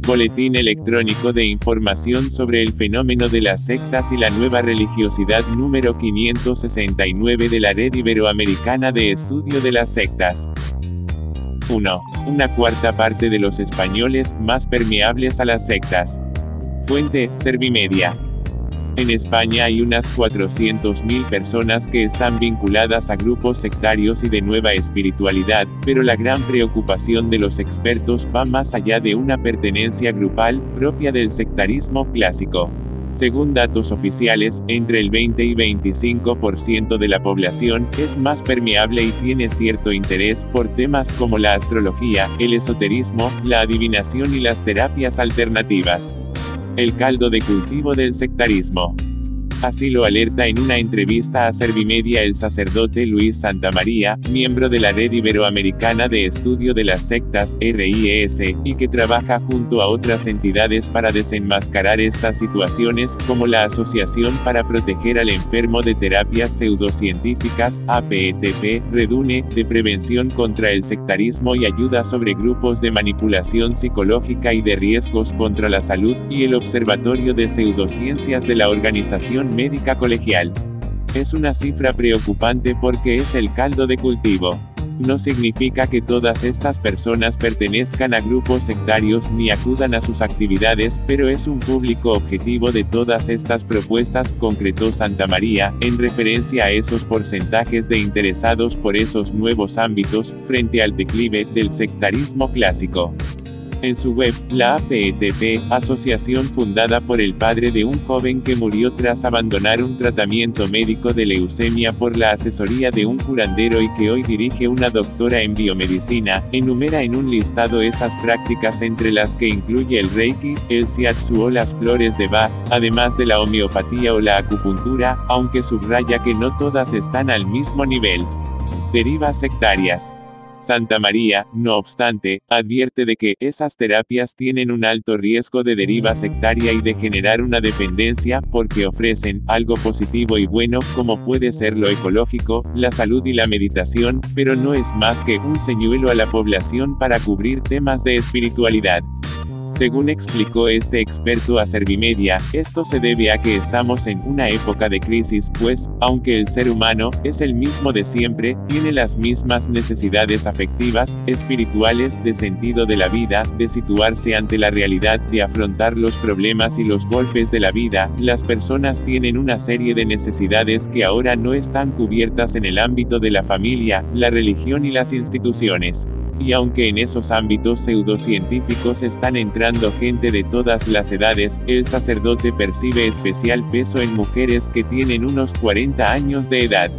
Boletín electrónico de información sobre el fenómeno de las sectas y la nueva religiosidad número 569 de la Red Iberoamericana de Estudio de las Sectas. 1. Una cuarta parte de los españoles, más permeables a las sectas. Fuente, Servimedia. En España hay unas 400.000 personas que están vinculadas a grupos sectarios y de nueva espiritualidad, pero la gran preocupación de los expertos va más allá de una pertenencia grupal, propia del sectarismo clásico. Según datos oficiales, entre el 20 y 25% de la población es más permeable y tiene cierto interés por temas como la astrología, el esoterismo, la adivinación y las terapias alternativas. El caldo de cultivo del sectarismo. Así lo alerta en una entrevista a Servimedia el sacerdote Luis Santamaría, miembro de la Red Iberoamericana de Estudio de las Sectas, RIES, y que trabaja junto a otras entidades para desenmascarar estas situaciones, como la Asociación para Proteger al Enfermo de Terapias Pseudocientíficas, APTP, Redune, de Prevención contra el Sectarismo y Ayuda sobre Grupos de Manipulación Psicológica y de Riesgos contra la Salud, y el Observatorio de Pseudociencias de la Organización Médica Colegial. Es una cifra preocupante porque es el caldo de cultivo. No significa que todas estas personas pertenezcan a grupos sectarios ni acudan a sus actividades, pero es un público objetivo de todas estas propuestas, concretó Santamaría, en referencia a esos porcentajes de interesados por esos nuevos ámbitos, frente al declive del sectarismo clásico. En su web, la APTP, asociación fundada por el padre de un joven que murió tras abandonar un tratamiento médico de leucemia por la asesoría de un curandero y que hoy dirige una doctora en biomedicina, enumera en un listado esas prácticas entre las que incluye el Reiki, el Shiatsu o las flores de Bach, además de la homeopatía o la acupuntura, aunque subraya que no todas están al mismo nivel. Derivas sectarias. Santamaría, no obstante, advierte de que esas terapias tienen un alto riesgo de deriva sectaria y de generar una dependencia, porque ofrecen algo positivo y bueno, como puede ser lo ecológico, la salud y la meditación, pero no es más que un señuelo a la población para cubrir temas de espiritualidad. Según explicó este experto a Servimedia, esto se debe a que estamos en una época de crisis, pues, aunque el ser humano es el mismo de siempre, tiene las mismas necesidades afectivas, espirituales, de sentido de la vida, de situarse ante la realidad, de afrontar los problemas y los golpes de la vida, las personas tienen una serie de necesidades que ahora no están cubiertas en el ámbito de la familia, la religión y las instituciones. Y aunque en esos ámbitos pseudocientíficos están entrando gente de todas las edades, el sacerdote percibe especial peso en mujeres que tienen unos 40 años de edad.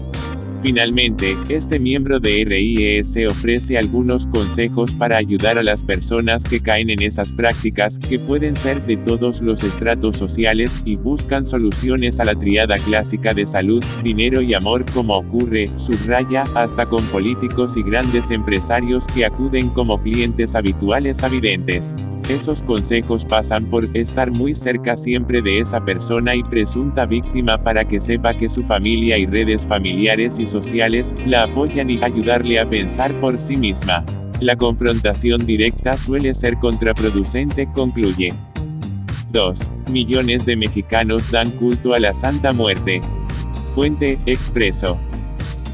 Finalmente, este miembro de RIES ofrece algunos consejos para ayudar a las personas que caen en esas prácticas, que pueden ser de todos los estratos sociales, y buscan soluciones a la tríada clásica de salud, dinero y amor, como ocurre, subraya, hasta con políticos y grandes empresarios que acuden como clientes habituales a videntes. Esos consejos pasan por estar muy cerca siempre de esa persona y presunta víctima para que sepa que su familia y redes familiares y sociales la apoyan y ayudarle a pensar por sí misma. La confrontación directa suele ser contraproducente, concluye. 2. Millones de mexicanos dan culto a la Santa Muerte. Fuente, Expreso.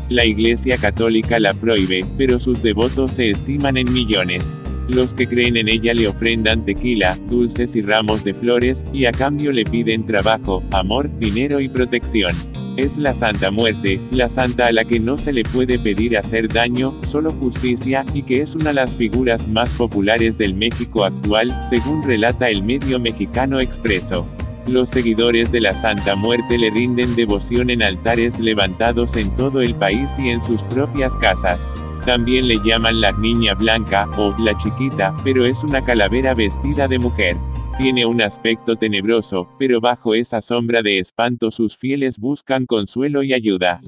La Iglesia Católica la prohíbe, pero sus devotos se estiman en millones. Los que creen en ella le ofrendan tequila, dulces y ramos de flores, y a cambio le piden trabajo, amor, dinero y protección. Es la Santa Muerte, la santa a la que no se le puede pedir hacer daño, solo justicia, y que es una de las figuras más populares del México actual, según relata el medio mexicano Expreso. Los seguidores de la Santa Muerte le rinden devoción en altares levantados en todo el país y en sus propias casas. También le llaman la Niña Blanca, o la Chiquita, pero es una calavera vestida de mujer. Tiene un aspecto tenebroso, pero bajo esa sombra de espanto sus fieles buscan consuelo y ayuda.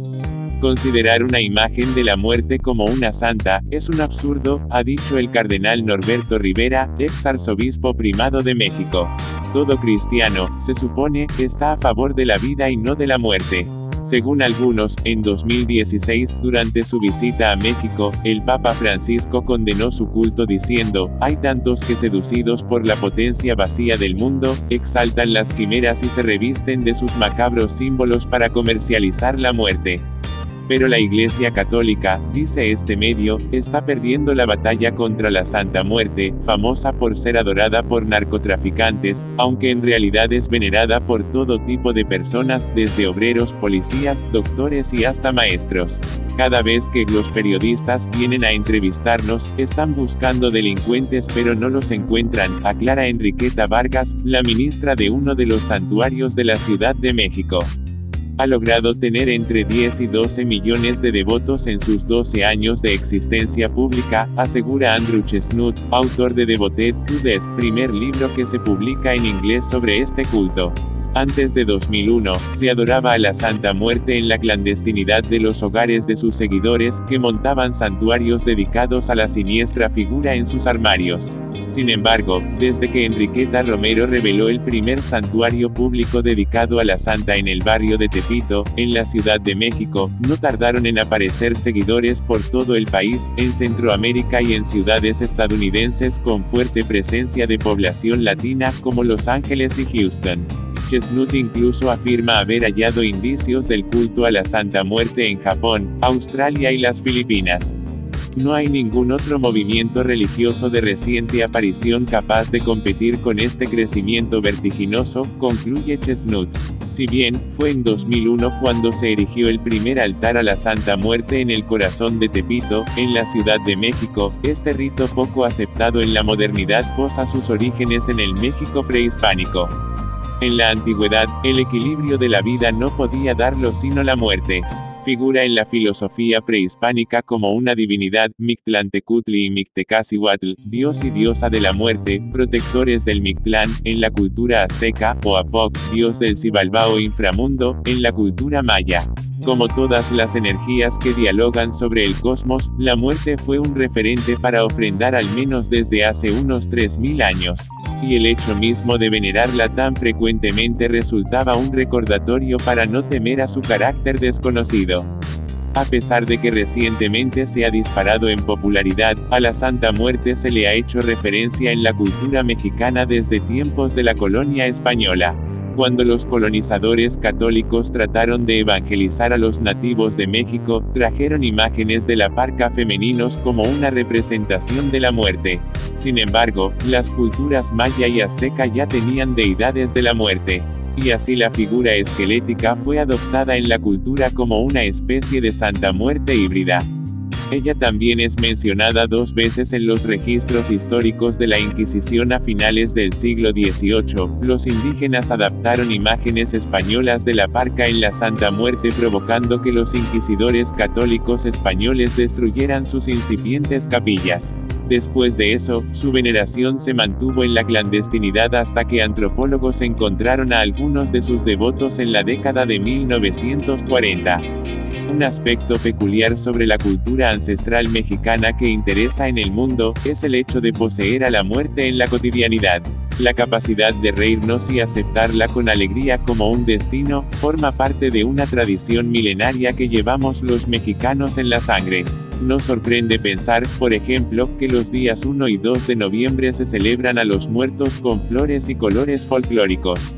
Considerar una imagen de la muerte como una santa, es un absurdo, ha dicho el cardenal Norberto Rivera, ex arzobispo primado de México. Todo cristiano, se supone, está a favor de la vida y no de la muerte. Según algunos, en 2016, durante su visita a México, el Papa Francisco condenó su culto diciendo, hay tantos que seducidos por la potencia vacía del mundo, exaltan las quimeras y se revisten de sus macabros símbolos para comercializar la muerte. Pero la Iglesia Católica, dice este medio, está perdiendo la batalla contra la Santa Muerte, famosa por ser adorada por narcotraficantes, aunque en realidad es venerada por todo tipo de personas, desde obreros, policías, doctores y hasta maestros. Cada vez que los periodistas vienen a entrevistarnos, están buscando delincuentes pero no los encuentran, aclara Enriqueta Vargas, la ministra de uno de los santuarios de la Ciudad de México. Ha logrado tener entre 10 y 12 millones de devotos en sus 12 años de existencia pública, asegura Andrew Chesnut, autor de Devoted to Death, primer libro que se publica en inglés sobre este culto. Antes de 2001, se adoraba a la Santa Muerte en la clandestinidad de los hogares de sus seguidores, que montaban santuarios dedicados a la siniestra figura en sus armarios. Sin embargo, desde que Enriqueta Romero reveló el primer santuario público dedicado a la Santa en el barrio de Tepito, en la Ciudad de México, no tardaron en aparecer seguidores por todo el país, en Centroamérica y en ciudades estadounidenses con fuerte presencia de población latina como Los Ángeles y Houston. Chesnut incluso afirma haber hallado indicios del culto a la Santa Muerte en Japón, Australia y las Filipinas. No hay ningún otro movimiento religioso de reciente aparición capaz de competir con este crecimiento vertiginoso, concluye Chesnut. Si bien, fue en 2001 cuando se erigió el primer altar a la Santa Muerte en el corazón de Tepito, en la Ciudad de México, este rito poco aceptado en la modernidad posa sus orígenes en el México prehispánico. En la antigüedad, el equilibrio de la vida no podía darlo sino la muerte. Figura en la filosofía prehispánica como una divinidad, Mictlantecutli y Mictecacihuatl, dios y diosa de la muerte, protectores del Mictlán, en la cultura azteca, o Apoc, dios del Xibalbao inframundo, en la cultura maya. Como todas las energías que dialogan sobre el cosmos, la muerte fue un referente para ofrendar al menos desde hace unos 3000 años. Y el hecho mismo de venerarla tan frecuentemente resultaba un recordatorio para no temer a su carácter desconocido. A pesar de que recientemente se ha disparado en popularidad, a la Santa Muerte se le ha hecho referencia en la cultura mexicana desde tiempos de la colonia española. Cuando los colonizadores católicos trataron de evangelizar a los nativos de México, trajeron imágenes de la parca femeninos como una representación de la muerte. Sin embargo, las culturas maya y azteca ya tenían deidades de la muerte. Y así la figura esquelética fue adoptada en la cultura como una especie de Santa Muerte híbrida. Ella también es mencionada 2 veces en los registros históricos de la Inquisición a finales del siglo XVIII. Los indígenas adaptaron imágenes españolas de la parca en la Santa Muerte, provocando que los inquisidores católicos españoles destruyeran sus incipientes capillas. Después de eso, su veneración se mantuvo en la clandestinidad hasta que antropólogos encontraron a algunos de sus devotos en la década de 1940. Un aspecto peculiar sobre la cultura ancestral mexicana que interesa en el mundo, es el hecho de poseer a la muerte en la cotidianidad. La capacidad de reírnos y aceptarla con alegría como un destino, forma parte de una tradición milenaria que llevamos los mexicanos en la sangre. No sorprende pensar, por ejemplo, que los días 1 y 2 de noviembre se celebran a los muertos con flores y colores folclóricos.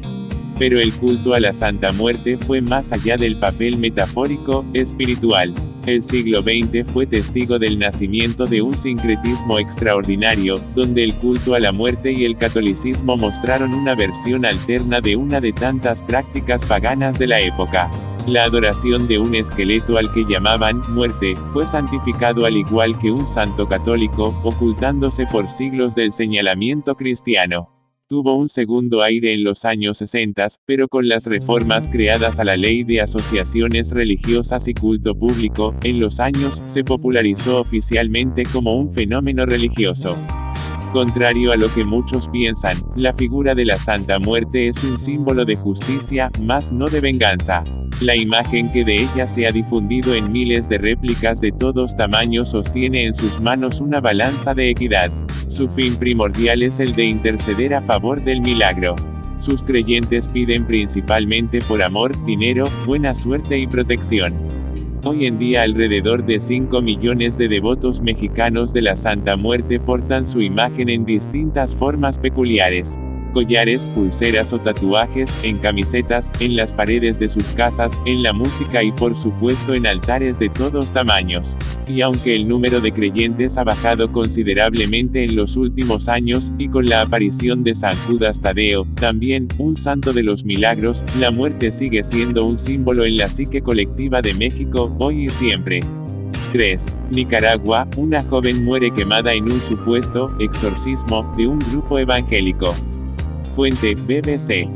Pero el culto a la Santa Muerte fue más allá del papel metafórico, espiritual. El siglo XX fue testigo del nacimiento de un sincretismo extraordinario, donde el culto a la muerte y el catolicismo mostraron una versión alterna de una de tantas prácticas paganas de la época. La adoración de un esqueleto al que llamaban muerte, fue santificado al igual que un santo católico, ocultándose por siglos del señalamiento cristiano. Tuvo un segundo aire en los años 60, pero con las reformas creadas a la Ley de Asociaciones Religiosas y Culto Público, en los años, se popularizó oficialmente como un fenómeno religioso. Contrario a lo que muchos piensan, la figura de la Santa Muerte es un símbolo de justicia, mas no de venganza. La imagen que de ella se ha difundido en miles de réplicas de todos tamaños sostiene en sus manos una balanza de equidad. Su fin primordial es el de interceder a favor del milagro. Sus creyentes piden principalmente por amor, dinero, buena suerte y protección. Hoy en día alrededor de 5 millones de devotos mexicanos de la Santa Muerte portan su imagen en distintas formas peculiares. Collares, pulseras o tatuajes, en camisetas, en las paredes de sus casas, en la música y por supuesto en altares de todos tamaños. Y aunque el número de creyentes ha bajado considerablemente en los últimos años, y con la aparición de San Judas Tadeo, también, un santo de los milagros, la muerte sigue siendo un símbolo en la psique colectiva de México, hoy y siempre. 3. Nicaragua, una joven muere quemada en un supuesto exorcismo de un grupo evangélico. Fuente, BBC.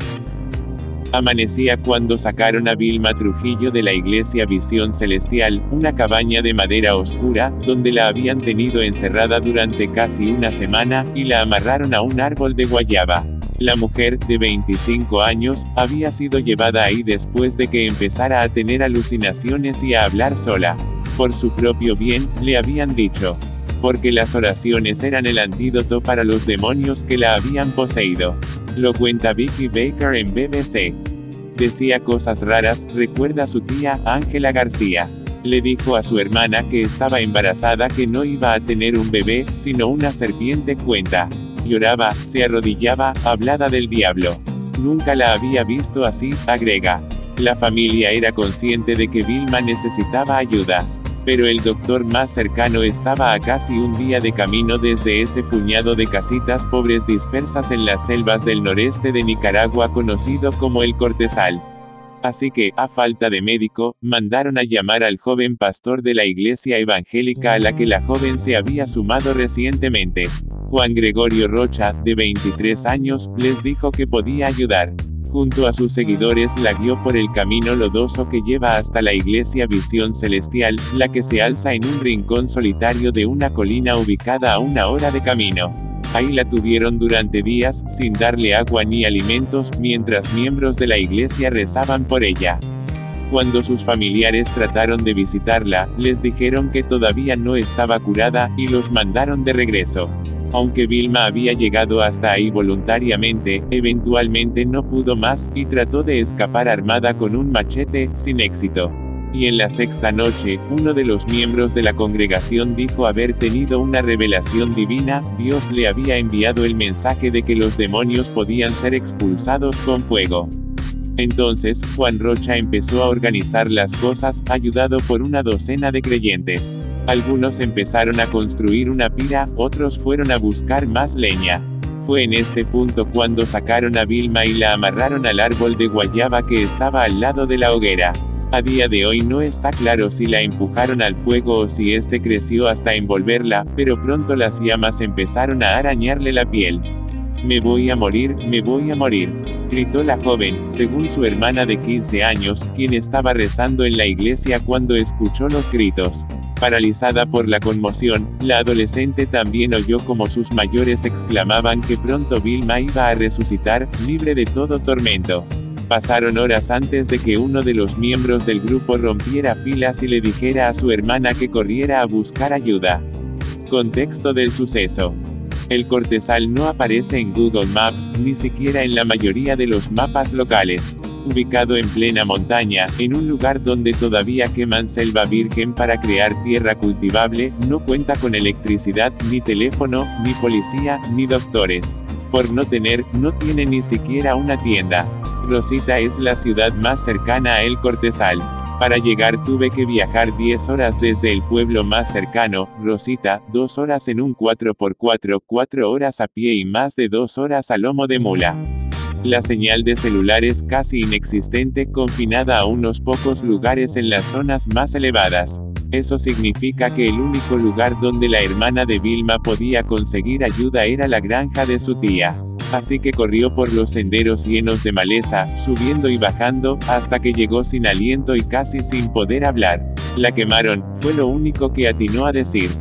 Amanecía cuando sacaron a Vilma Trujillo de la iglesia Visión Celestial, una cabaña de madera oscura, donde la habían tenido encerrada durante casi una semana, y la amarraron a un árbol de guayaba. La mujer, de 25 años, había sido llevada ahí después de que empezara a tener alucinaciones y a hablar sola. Por su propio bien, le habían dicho. Porque las oraciones eran el antídoto para los demonios que la habían poseído. Lo cuenta Vicky Baker en BBC. Decía cosas raras, recuerda a su tía, Ángela García. Le dijo a su hermana que estaba embarazada que no iba a tener un bebé, sino una serpiente, cuenta. Lloraba, se arrodillaba, hablada del diablo. Nunca la había visto así, agrega. La familia era consciente de que Vilma necesitaba ayuda. Pero el doctor más cercano estaba a casi un día de camino desde ese puñado de casitas pobres dispersas en las selvas del noreste de Nicaragua conocido como el Cortezal. Así que, a falta de médico, mandaron a llamar al joven pastor de la iglesia evangélica a la que la joven se había sumado recientemente. Juan Gregorio Rocha, de 23 años, les dijo que podía ayudar. Junto a sus seguidores la guió por el camino lodoso que lleva hasta la iglesia Visión Celestial, la que se alza en un rincón solitario de una colina ubicada a 1 hora de camino. Ahí la tuvieron durante días, sin darle agua ni alimentos, mientras miembros de la iglesia rezaban por ella. Cuando sus familiares trataron de visitarla, les dijeron que todavía no estaba curada, y los mandaron de regreso. Aunque Vilma había llegado hasta ahí voluntariamente, eventualmente no pudo más, y trató de escapar armada con un machete, sin éxito. Y en la 6ª noche, uno de los miembros de la congregación dijo haber tenido una revelación divina, Dios le había enviado el mensaje de que los demonios podían ser expulsados con fuego. Entonces, Juan Rocha empezó a organizar las cosas, ayudado por una docena de creyentes. Algunos empezaron a construir una pira, otros fueron a buscar más leña. Fue en este punto cuando sacaron a Vilma y la amarraron al árbol de guayaba que estaba al lado de la hoguera. A día de hoy no está claro si la empujaron al fuego o si este creció hasta envolverla, pero pronto las llamas empezaron a arañarle la piel. Me voy a morir, gritó la joven, según su hermana de 15 años, quien estaba rezando en la iglesia cuando escuchó los gritos. Paralizada por la conmoción, la adolescente también oyó como sus mayores exclamaban que pronto Vilma iba a resucitar, libre de todo tormento. Pasaron horas antes de que uno de los miembros del grupo rompiera filas y le dijera a su hermana que corriera a buscar ayuda. Contexto del suceso. El Cortezal no aparece en Google Maps, ni siquiera en la mayoría de los mapas locales. Ubicado en plena montaña, en un lugar donde todavía queman selva virgen para crear tierra cultivable, no cuenta con electricidad, ni teléfono, ni policía, ni doctores. Por no tiene ni siquiera una tienda. Rosita es la ciudad más cercana a El Cortezal. Para llegar tuve que viajar 10 horas desde el pueblo más cercano, Rosita, 2 horas en un 4x4, 4 horas a pie y más de 2 horas a lomo de mula. La señal de celular es casi inexistente, confinada a unos pocos lugares en las zonas más elevadas. Eso significa que el único lugar donde la hermana de Vilma podía conseguir ayuda era la granja de su tía. Así que corrió por los senderos llenos de maleza, subiendo y bajando, hasta que llegó sin aliento y casi sin poder hablar. La quemaron, fue lo único que atinó a decir.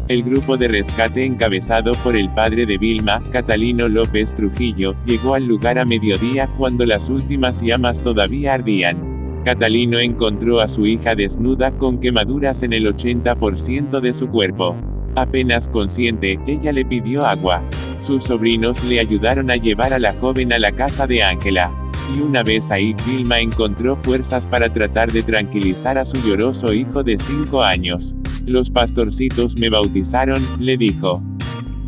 El grupo de rescate encabezado por el padre de Vilma, Catalino López Trujillo, llegó al lugar a mediodía cuando las últimas llamas todavía ardían. Catalino encontró a su hija desnuda con quemaduras en el 80% de su cuerpo. Apenas consciente, ella le pidió agua. Sus sobrinos le ayudaron a llevar a la joven a la casa de Ángela. Y una vez ahí, Vilma encontró fuerzas para tratar de tranquilizar a su lloroso hijo de 5 años. Los pastorcitos me bautizaron, le dijo.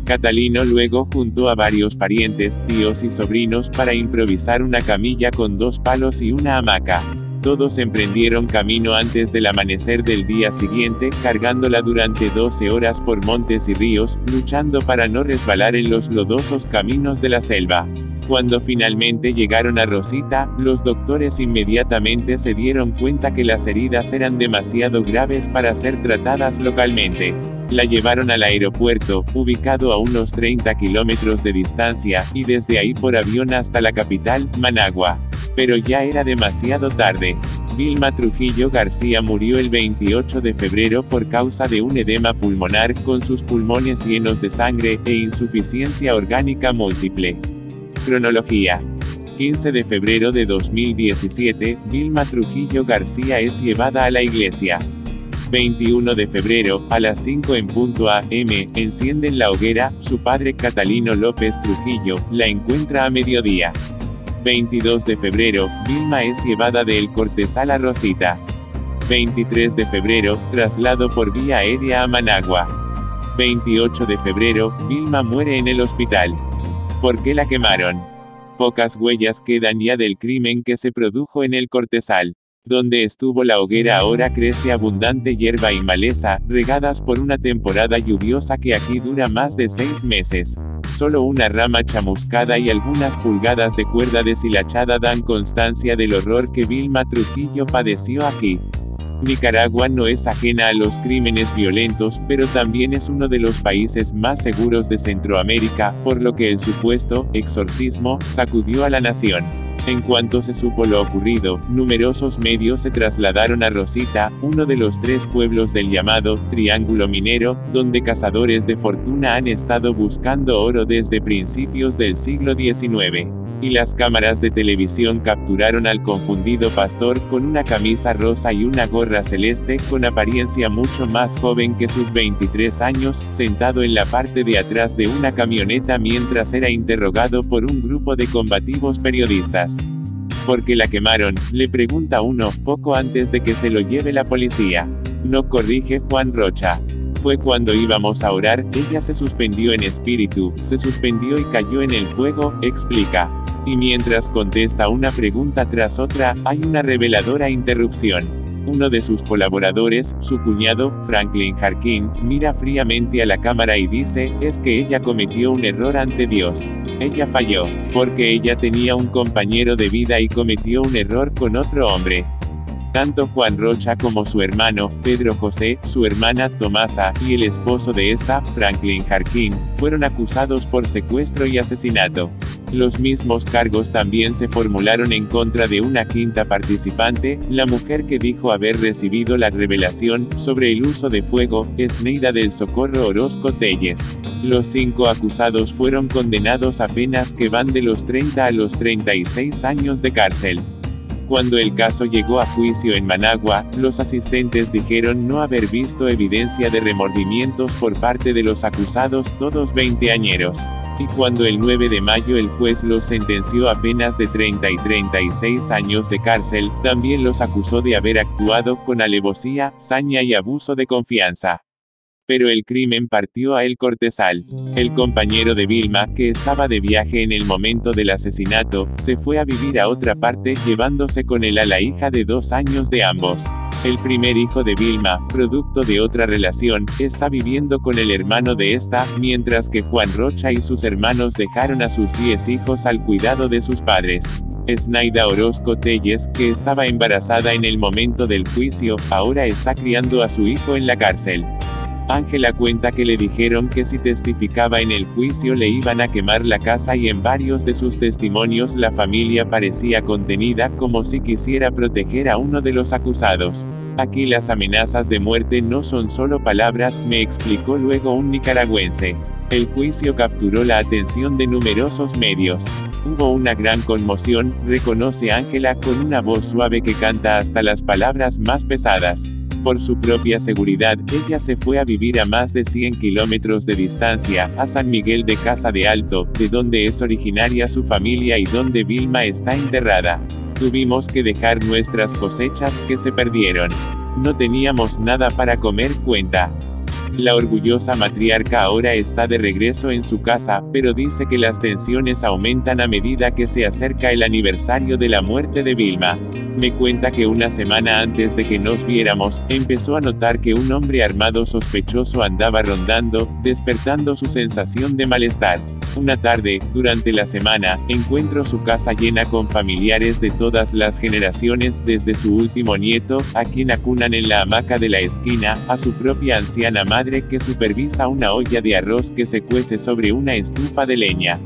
Catalino luego juntó a varios parientes, tíos y sobrinos para improvisar una camilla con 2 palos y una hamaca. Todos emprendieron camino antes del amanecer del día siguiente, cargándola durante 12 horas por montes y ríos, luchando para no resbalar en los lodosos caminos de la selva. Cuando finalmente llegaron a Rosita, los doctores inmediatamente se dieron cuenta que las heridas eran demasiado graves para ser tratadas localmente. La llevaron al aeropuerto, ubicado a unos 30 kilómetros de distancia, y desde ahí por avión hasta la capital, Managua. Pero ya era demasiado tarde. Vilma Trujillo García murió el 28 de febrero por causa de un edema pulmonar, con sus pulmones llenos de sangre, e insuficiencia orgánica múltiple. Cronología. 15 de febrero de 2017, Vilma Trujillo García es llevada a la iglesia. 21 de febrero, a las 5 en punto a.m., encienden la hoguera, su padre Catalino López Trujillo, la encuentra a mediodía. 22 de febrero, Vilma es llevada de El Cortesal a Rosita. 23 de febrero, traslado por vía aérea a Managua. 28 de febrero, Vilma muere en el hospital. ¿Por qué la quemaron? Pocas huellas quedan ya del crimen que se produjo en El Cortesal. Donde estuvo la hoguera ahora crece abundante hierba y maleza, regadas por una temporada lluviosa que aquí dura más de 6 meses. Solo una rama chamuscada y algunas pulgadas de cuerda deshilachada dan constancia del horror que Vilma Trujillo padeció aquí. Nicaragua no es ajena a los crímenes violentos, pero también es uno de los países más seguros de Centroamérica, por lo que el supuesto exorcismo sacudió a la nación. En cuanto se supo lo ocurrido, numerosos medios se trasladaron a Rosita, uno de los 3 pueblos del llamado Triángulo Minero, donde cazadores de fortuna han estado buscando oro desde principios del siglo XIX. Y las cámaras de televisión capturaron al confundido pastor con una camisa rosa y una gorra celeste, con apariencia mucho más joven que sus 23 años, sentado en la parte de atrás de una camioneta mientras era interrogado por un grupo de combativos periodistas. ¿Por qué la quemaron?, le pregunta uno, poco antes de que se lo lleve la policía. No, corrige Juan Rocha. Fue cuando íbamos a orar, ella se suspendió en espíritu, se suspendió y cayó en el fuego, explica. Y mientras contesta una pregunta tras otra, hay una reveladora interrupción. Uno de sus colaboradores, su cuñado, Franklin Jarquín, mira fríamente a la cámara y dice, es que ella cometió un error ante Dios. Ella falló, porque ella tenía un compañero de vida y cometió un error con otro hombre. Tanto Juan Rocha como su hermano, Pedro José, su hermana, Tomasa, y el esposo de esta, Franklin Jarquín, fueron acusados por secuestro y asesinato. Los mismos cargos también se formularon en contra de una quinta participante, la mujer que dijo haber recibido la revelación sobre el uso de fuego, Esneida del Socorro Orozco Telles. Los 5 acusados fueron condenados a penas que van de los 30 a los 36 años de cárcel. Cuando el caso llegó a juicio en Managua, los asistentes dijeron no haber visto evidencia de remordimientos por parte de los acusados, todos 20añeros. Y cuando el 9 de mayo el juez los sentenció a penas de 30 y 36 años de cárcel, también los acusó de haber actuado con alevosía, saña y abuso de confianza. Pero el crimen partió a El Cortesal. El compañero de Vilma, que estaba de viaje en el momento del asesinato, se fue a vivir a otra parte, llevándose con él a la hija de 2 años de ambos. El primer hijo de Vilma, producto de otra relación, está viviendo con el hermano de esta, mientras que Juan Rocha y sus hermanos dejaron a sus 10 hijos al cuidado de sus padres. Esneida Orozco Telles, que estaba embarazada en el momento del juicio, ahora está criando a su hijo en la cárcel. Ángela cuenta que le dijeron que si testificaba en el juicio le iban a quemar la casa y en varios de sus testimonios la familia parecía contenida como si quisiera proteger a uno de los acusados. Aquí las amenazas de muerte no son solo palabras, me explicó luego un nicaragüense. El juicio capturó la atención de numerosos medios. Hubo una gran conmoción, reconoce Ángela con una voz suave que canta hasta las palabras más pesadas. Por su propia seguridad, ella se fue a vivir a más de 100 kilómetros de distancia, a San Miguel de Casa de Alto, de donde es originaria su familia y donde Vilma está enterrada. Tuvimos que dejar nuestras cosechas, que se perdieron. No teníamos nada para comer, cuenta. La orgullosa matriarca ahora está de regreso en su casa, pero dice que las tensiones aumentan a medida que se acerca el aniversario de la muerte de Vilma. Me cuenta que una semana antes de que nos viéramos, empezó a notar que un hombre armado sospechoso andaba rondando, despertando su sensación de malestar. Una tarde, durante la semana, encuentro su casa llena con familiares de todas las generaciones, desde su último nieto, a quien acunan en la hamaca de la esquina, a su propia anciana madre que supervisa una olla de arroz que se cuece sobre una estufa de leña.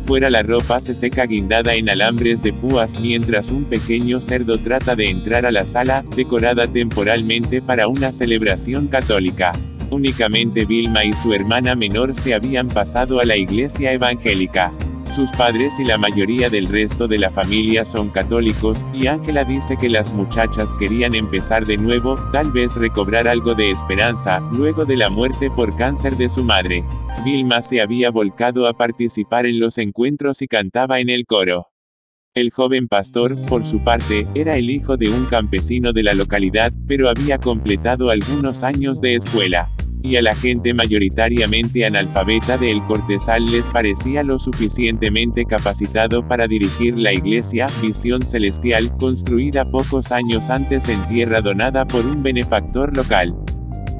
Fuera la ropa se seca guindada en alambres de púas mientras un pequeño cerdo trata de entrar a la sala, decorada temporalmente para una celebración católica. Únicamente Vilma y su hermana menor se habían pasado a la iglesia evangélica. Sus padres y la mayoría del resto de la familia son católicos, y Ángela dice que las muchachas querían empezar de nuevo, tal vez recobrar algo de esperanza, luego de la muerte por cáncer de su madre. Vilma se había volcado a participar en los encuentros y cantaba en el coro. El joven pastor, por su parte, era el hijo de un campesino de la localidad, pero había completado algunos años de escuela. Y a la gente mayoritariamente analfabeta de El Cortesal les parecía lo suficientemente capacitado para dirigir la iglesia Visión Celestial, construida pocos años antes en tierra donada por un benefactor local.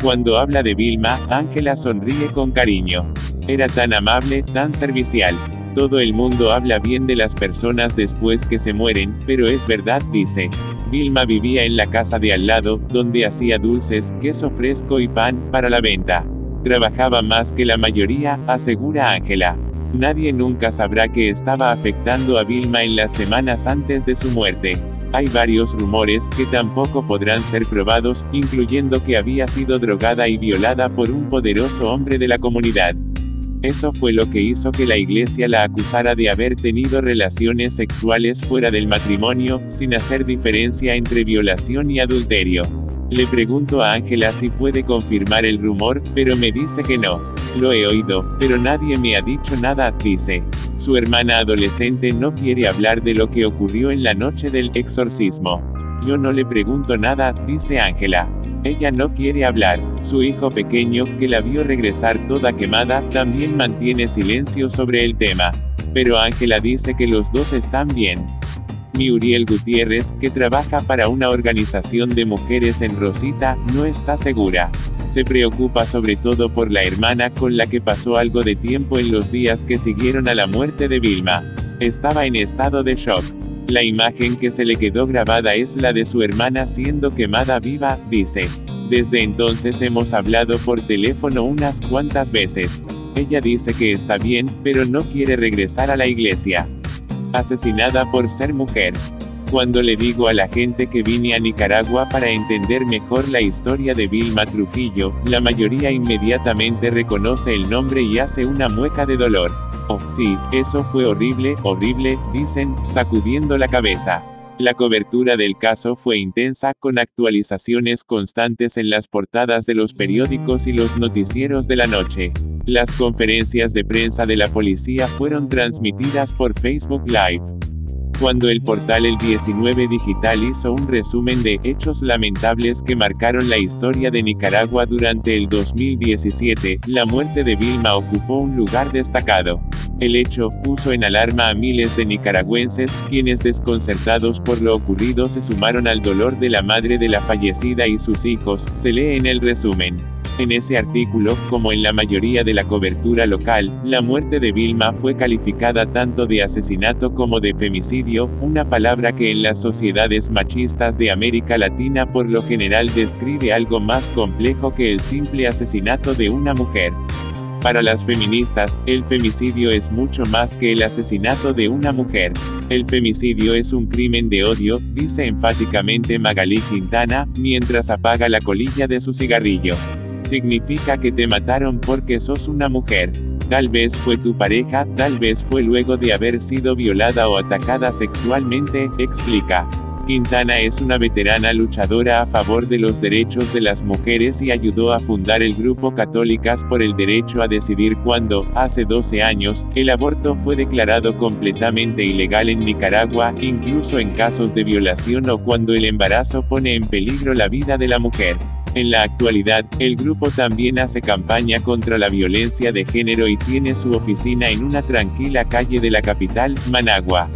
Cuando habla de Vilma, Ángela sonríe con cariño. Era tan amable, tan servicial. Todo el mundo habla bien de las personas después que se mueren, pero es verdad, dice. Vilma vivía en la casa de al lado, donde hacía dulces, queso fresco y pan, para la venta. Trabajaba más que la mayoría, asegura Ángela. Nadie nunca sabrá qué estaba afectando a Vilma en las semanas antes de su muerte. Hay varios rumores, que tampoco podrán ser probados, incluyendo que había sido drogada y violada por un poderoso hombre de la comunidad. Eso fue lo que hizo que la iglesia la acusara de haber tenido relaciones sexuales fuera del matrimonio, sin hacer diferencia entre violación y adulterio. Le pregunto a Ángela si puede confirmar el rumor, pero me dice que no. Lo he oído, pero nadie me ha dicho nada, dice. Su hermana adolescente no quiere hablar de lo que ocurrió en la noche del exorcismo. Yo no le pregunto nada, dice Ángela. Ella no quiere hablar. Su hijo pequeño, que la vio regresar toda quemada, también mantiene silencio sobre el tema. Pero Ángela dice que los dos están bien. Muriel Gutiérrez, que trabaja para una organización de mujeres en Rosita, no está segura. Se preocupa sobre todo por la hermana con la que pasó algo de tiempo en los días que siguieron a la muerte de Vilma. Estaba en estado de shock. La imagen que se le quedó grabada es la de su hermana siendo quemada viva, dice. Desde entonces hemos hablado por teléfono unas cuantas veces. Ella dice que está bien, pero no quiere regresar a la iglesia. Asesinada por ser mujer. Cuando le digo a la gente que vine a Nicaragua para entender mejor la historia de Vilma Trujillo, la mayoría inmediatamente reconoce el nombre y hace una mueca de dolor. Oh, sí, eso fue horrible, horrible, dicen, sacudiendo la cabeza. La cobertura del caso fue intensa, con actualizaciones constantes en las portadas de los periódicos y los noticieros de la noche. Las conferencias de prensa de la policía fueron transmitidas por Facebook Live. Cuando el portal El 19 Digital hizo un resumen de hechos lamentables que marcaron la historia de Nicaragua durante el 2017, la muerte de Vilma ocupó un lugar destacado. El hecho puso en alarma a miles de nicaragüenses, quienes desconcertados por lo ocurrido se sumaron al dolor de la madre de la fallecida y sus hijos, se lee en el resumen. En ese artículo, como en la mayoría de la cobertura local, la muerte de Vilma fue calificada tanto de asesinato como de femicidio, una palabra que en las sociedades machistas de América Latina por lo general describe algo más complejo que el simple asesinato de una mujer. Para las feministas, el femicidio es mucho más que el asesinato de una mujer. El femicidio es un crimen de odio, dice enfáticamente Magalí Quintana, mientras apaga la colilla de su cigarrillo. Significa que te mataron porque sos una mujer. Tal vez fue tu pareja, tal vez fue luego de haber sido violada o atacada sexualmente, explica. Quintana es una veterana luchadora a favor de los derechos de las mujeres y ayudó a fundar el grupo Católicas por el Derecho a Decidir cuando, hace 12 años, el aborto fue declarado completamente ilegal en Nicaragua, incluso en casos de violación o cuando el embarazo pone en peligro la vida de la mujer. En la actualidad, el grupo también hace campaña contra la violencia de género y tiene su oficina en una tranquila calle de la capital, Managua.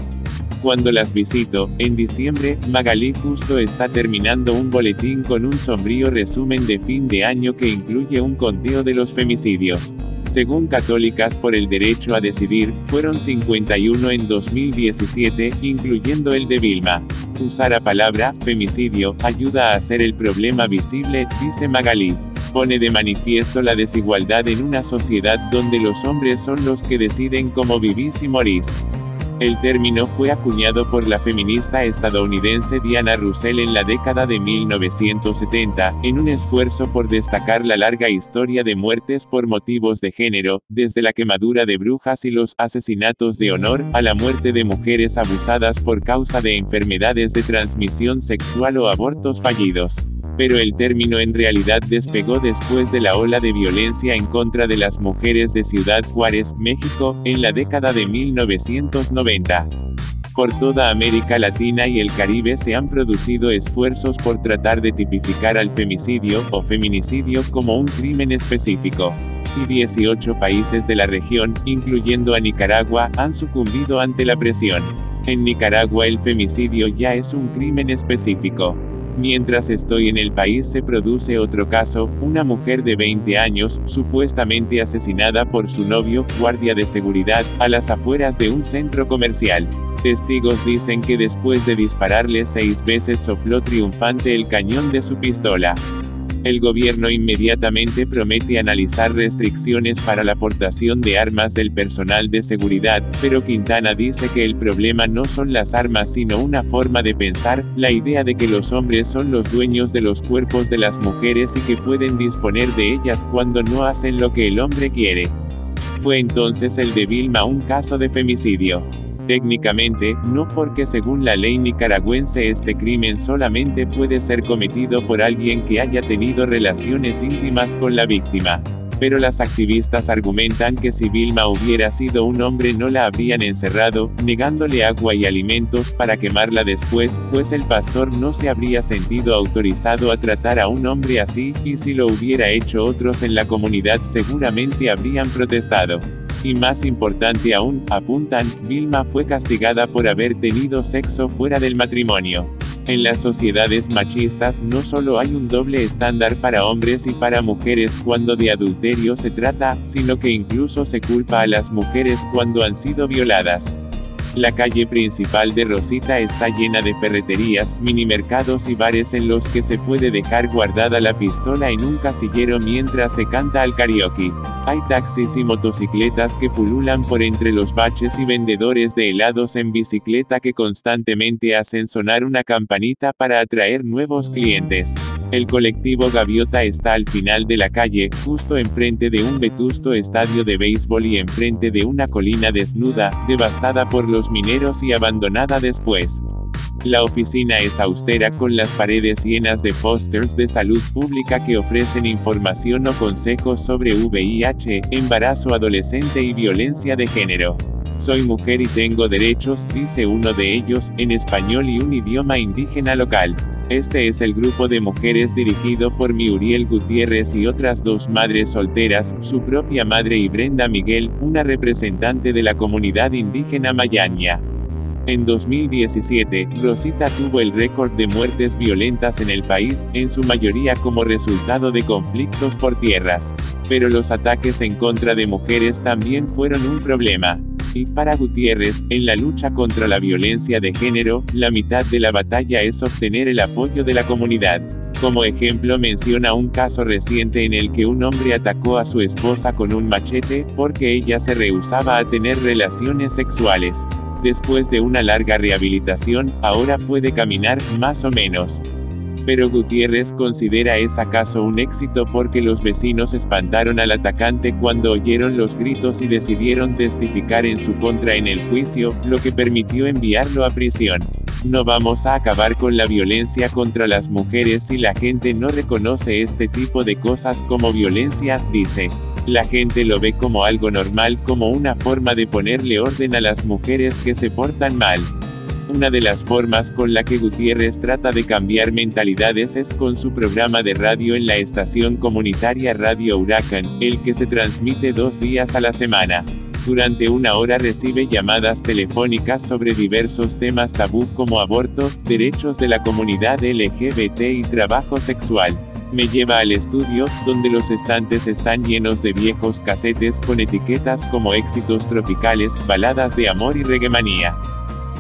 Cuando las visito, en diciembre, Magalí justo está terminando un boletín con un sombrío resumen de fin de año que incluye un conteo de los femicidios. Según Católicas por el Derecho a Decidir, fueron 51 en 2017, incluyendo el de Vilma. Usar la palabra femicidio ayuda a hacer el problema visible, dice Magalí. Pone de manifiesto la desigualdad en una sociedad donde los hombres son los que deciden cómo vivís y morís. El término fue acuñado por la feminista estadounidense Diana Russell en la década de 1970, en un esfuerzo por destacar la larga historia de muertes por motivos de género, desde la quemadura de brujas y los asesinatos de honor, a la muerte de mujeres abusadas por causa de enfermedades de transmisión sexual o abortos fallidos. Pero el término en realidad despegó después de la ola de violencia en contra de las mujeres de Ciudad Juárez, México, en la década de 1990. Por toda América Latina y el Caribe se han producido esfuerzos por tratar de tipificar al femicidio, o feminicidio, como un crimen específico. Y 18 países de la región, incluyendo a Nicaragua, han sucumbido ante la presión. En Nicaragua el femicidio ya es un crimen específico. Mientras estoy en el país se produce otro caso, una mujer de 20 años, supuestamente asesinada por su novio, guardia de seguridad, a las afueras de un centro comercial. Testigos dicen que después de dispararle 6 veces sopló triunfante el cañón de su pistola. El gobierno inmediatamente promete analizar restricciones para la aportación de armas del personal de seguridad, pero Quintana dice que el problema no son las armas sino una forma de pensar, la idea de que los hombres son los dueños de los cuerpos de las mujeres y que pueden disponer de ellas cuando no hacen lo que el hombre quiere. Fue entonces el de Vilma un caso de femicidio. Técnicamente, no, porque según la ley nicaragüense este crimen solamente puede ser cometido por alguien que haya tenido relaciones íntimas con la víctima. Pero las activistas argumentan que si Vilma hubiera sido un hombre no la habrían encerrado, negándole agua y alimentos para quemarla después, pues el pastor no se habría sentido autorizado a tratar a un hombre así, y si lo hubiera hecho otros en la comunidad seguramente habrían protestado. Y más importante aún, apuntan, Vilma fue castigada por haber tenido sexo fuera del matrimonio. En las sociedades machistas no solo hay un doble estándar para hombres y para mujeres cuando de adulterio se trata, sino que incluso se culpa a las mujeres cuando han sido violadas. La calle principal de Rosita está llena de ferreterías, minimercados y bares en los que se puede dejar guardada la pistola en un casillero mientras se canta al karaoke. Hay taxis y motocicletas que pululan por entre los baches y vendedores de helados en bicicleta que constantemente hacen sonar una campanita para atraer nuevos clientes. El colectivo Gaviota está al final de la calle, justo enfrente de un vetusto estadio de béisbol y enfrente de una colina desnuda, devastada por los mineros y abandonada después. La oficina es austera con las paredes llenas de pósters de salud pública que ofrecen información o consejos sobre VIH, embarazo adolescente y violencia de género. Soy mujer y tengo derechos, dice uno de ellos, en español y un idioma indígena local. Este es el grupo de mujeres dirigido por Muriel Gutiérrez y otras 2 madres solteras, su propia madre y Brenda Miguel, una representante de la comunidad indígena Mayaña. En 2017, Rosita tuvo el récord de muertes violentas en el país, en su mayoría como resultado de conflictos por tierras. Pero los ataques en contra de mujeres también fueron un problema. Y para Gutiérrez, en la lucha contra la violencia de género, la mitad de la batalla es obtener el apoyo de la comunidad. Como ejemplo menciona un caso reciente en el que un hombre atacó a su esposa con un machete, porque ella se rehusaba a tener relaciones sexuales. Después de una larga rehabilitación, ahora puede caminar, más o menos. Pero Gutiérrez considera es acaso un éxito porque los vecinos espantaron al atacante cuando oyeron los gritos y decidieron testificar en su contra en el juicio, lo que permitió enviarlo a prisión. No vamos a acabar con la violencia contra las mujeres si la gente no reconoce este tipo de cosas como violencia, dice. La gente lo ve como algo normal, como una forma de ponerle orden a las mujeres que se portan mal. Una de las formas con la que Gutiérrez trata de cambiar mentalidades es con su programa de radio en la estación comunitaria Radio Huracán, el que se transmite 2 días a la semana. Durante 1 hora recibe llamadas telefónicas sobre diversos temas tabú como aborto, derechos de la comunidad LGBT y trabajo sexual. Me lleva al estudio, donde los estantes están llenos de viejos casetes con etiquetas como éxitos tropicales, baladas de amor y reggaemanía.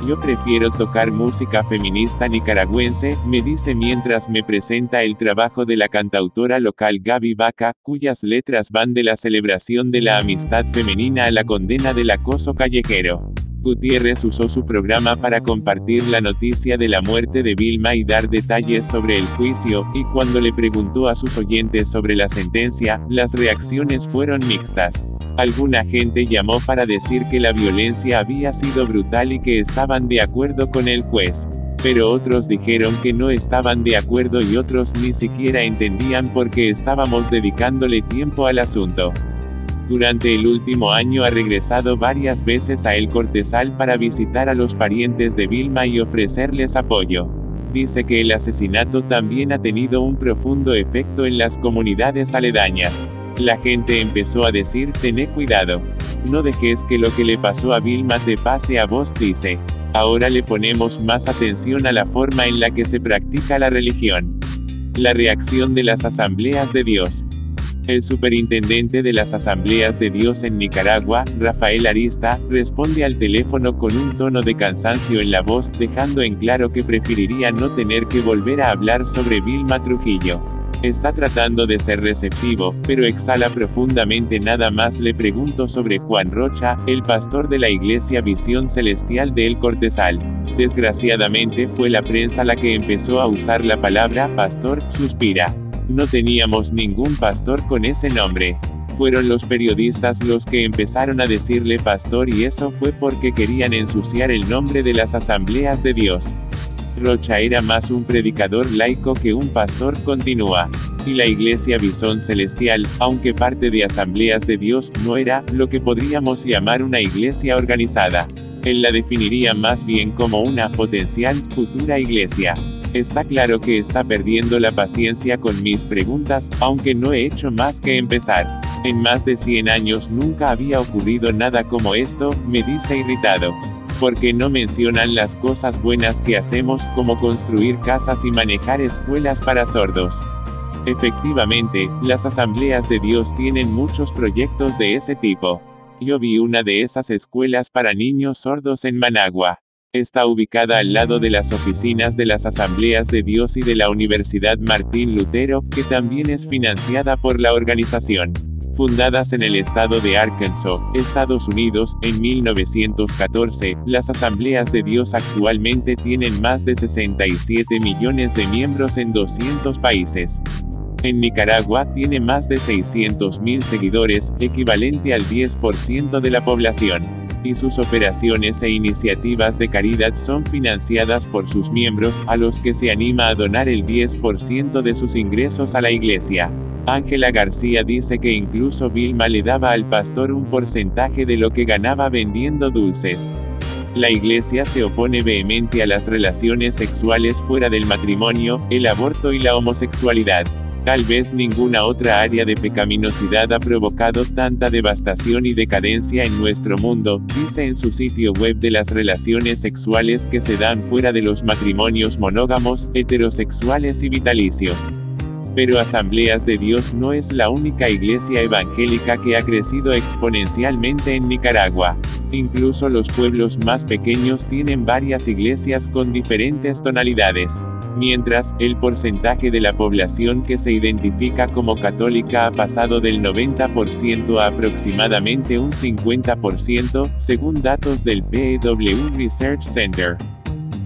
Yo prefiero tocar música feminista nicaragüense, me dice mientras me presenta el trabajo de la cantautora local Gaby Vaca, cuyas letras van de la celebración de la amistad femenina a la condena del acoso callejero. Gutiérrez usó su programa para compartir la noticia de la muerte de Vilma y dar detalles sobre el juicio, y cuando le preguntó a sus oyentes sobre la sentencia, las reacciones fueron mixtas. Alguna gente llamó para decir que la violencia había sido brutal y que estaban de acuerdo con el juez. Pero otros dijeron que no estaban de acuerdo y otros ni siquiera entendían por qué estábamos dedicándole tiempo al asunto. Durante el último año ha regresado varias veces a El Cortesal para visitar a los parientes de Vilma y ofrecerles apoyo. Dice que el asesinato también ha tenido un profundo efecto en las comunidades aledañas. La gente empezó a decir, tené cuidado. No dejes que lo que le pasó a Vilma te pase a vos, dice. Ahora le ponemos más atención a la forma en la que se practica la religión. La reacción de las Asambleas de Dios. El superintendente de las Asambleas de Dios en Nicaragua, Rafael Arista, responde al teléfono con un tono de cansancio en la voz, dejando en claro que preferiría no tener que volver a hablar sobre Vilma Trujillo. Está tratando de ser receptivo, pero exhala profundamente. Nada más le pregunto sobre Juan Rocha, el pastor de la Iglesia Visión Celestial de El Cortesal. Desgraciadamente fue la prensa la que empezó a usar la palabra pastor, suspira. No teníamos ningún pastor con ese nombre. Fueron los periodistas los que empezaron a decirle pastor y eso fue porque querían ensuciar el nombre de las Asambleas de Dios. Rocha era más un predicador laico que un pastor, continúa. Y la Iglesia Visión Celestial, aunque parte de Asambleas de Dios, no era lo que podríamos llamar una iglesia organizada. Él la definiría más bien como una potencial, futura iglesia. Está claro que está perdiendo la paciencia con mis preguntas, aunque no he hecho más que empezar. En más de 100 años nunca había ocurrido nada como esto, me dice irritado. Porque no mencionan las cosas buenas que hacemos, como construir casas y manejar escuelas para sordos. Efectivamente, las Asambleas de Dios tienen muchos proyectos de ese tipo. Yo vi una de esas escuelas para niños sordos en Managua. Está ubicada al lado de las oficinas de las Asambleas de Dios y de la Universidad Martín Lutero, que también es financiada por la organización. Fundadas en el estado de Arkansas, Estados Unidos, en 1914, las Asambleas de Dios actualmente tienen más de 67 millones de miembros en 200 países. En Nicaragua tiene más de 600.000 seguidores, equivalente al 10% de la población. Y sus operaciones e iniciativas de caridad son financiadas por sus miembros, a los que se anima a donar el 10% de sus ingresos a la iglesia. Ángela García dice que incluso Vilma le daba al pastor un porcentaje de lo que ganaba vendiendo dulces. La iglesia se opone vehemente a las relaciones sexuales fuera del matrimonio, el aborto y la homosexualidad. Tal vez ninguna otra área de pecaminosidad ha provocado tanta devastación y decadencia en nuestro mundo, dice en su sitio web de las relaciones sexuales que se dan fuera de los matrimonios monógamos, heterosexuales y vitalicios. Pero Asambleas de Dios no es la única iglesia evangélica que ha crecido exponencialmente en Nicaragua. Incluso los pueblos más pequeños tienen varias iglesias con diferentes tonalidades. Mientras, el porcentaje de la población que se identifica como católica ha pasado del 90% a aproximadamente un 50%, según datos del Pew Research Center.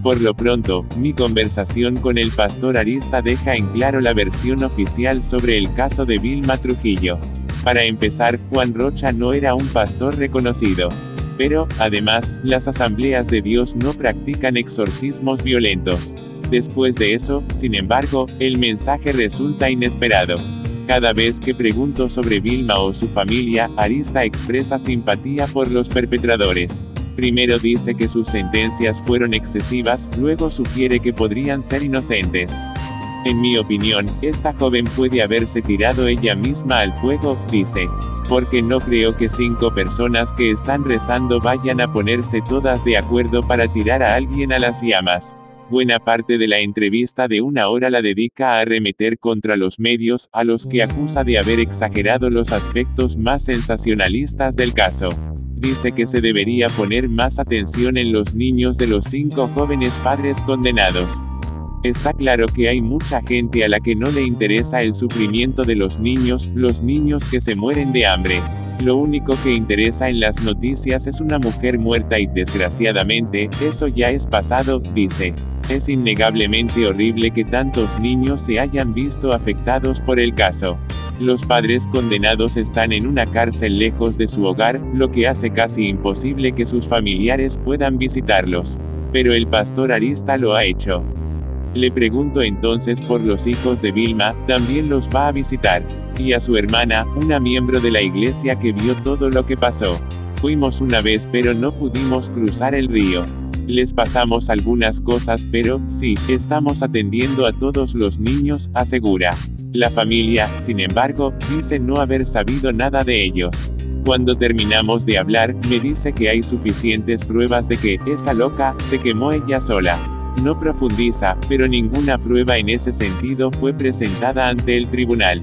Por lo pronto, mi conversación con el pastor Arista deja en claro la versión oficial sobre el caso de Vilma Trujillo. Para empezar, Juan Rocha no era un pastor reconocido. Pero, además, las Asambleas de Dios no practican exorcismos violentos. Después de eso, sin embargo, el mensaje resulta inesperado. Cada vez que pregunto sobre Vilma o su familia, Arista expresa simpatía por los perpetradores. Primero dice que sus sentencias fueron excesivas, luego sugiere que podrían ser inocentes. En mi opinión, esta joven puede haberse tirado ella misma al fuego, dice. Porque no creo que 5 personas que están rezando vayan a ponerse todas de acuerdo para tirar a alguien a las llamas. Buena parte de la entrevista de 1 hora la dedica a arremeter contra los medios, a los que acusa de haber exagerado los aspectos más sensacionalistas del caso. Dice que se debería poner más atención en los niños de los 5 jóvenes padres condenados. Está claro que hay mucha gente a la que no le interesa el sufrimiento de los niños que se mueren de hambre. Lo único que interesa en las noticias es una mujer muerta y desgraciadamente, eso ya es pasado, dice. Es innegablemente horrible que tantos niños se hayan visto afectados por el caso. Los padres condenados están en una cárcel lejos de su hogar, lo que hace casi imposible que sus familiares puedan visitarlos. Pero el pastor Arista lo ha hecho. Le pregunto entonces por los hijos de Vilma, también los va a visitar. Y a su hermana, una miembro de la iglesia que vio todo lo que pasó. Fuimos una vez pero no pudimos cruzar el río. Les pasamos algunas cosas pero, sí, estamos atendiendo a todos los niños, asegura. La familia, sin embargo, dice no haber sabido nada de ellos. Cuando terminamos de hablar, me dice que hay suficientes pruebas de que, esa loca, se quemó ella sola. No profundiza, pero ninguna prueba en ese sentido fue presentada ante el tribunal.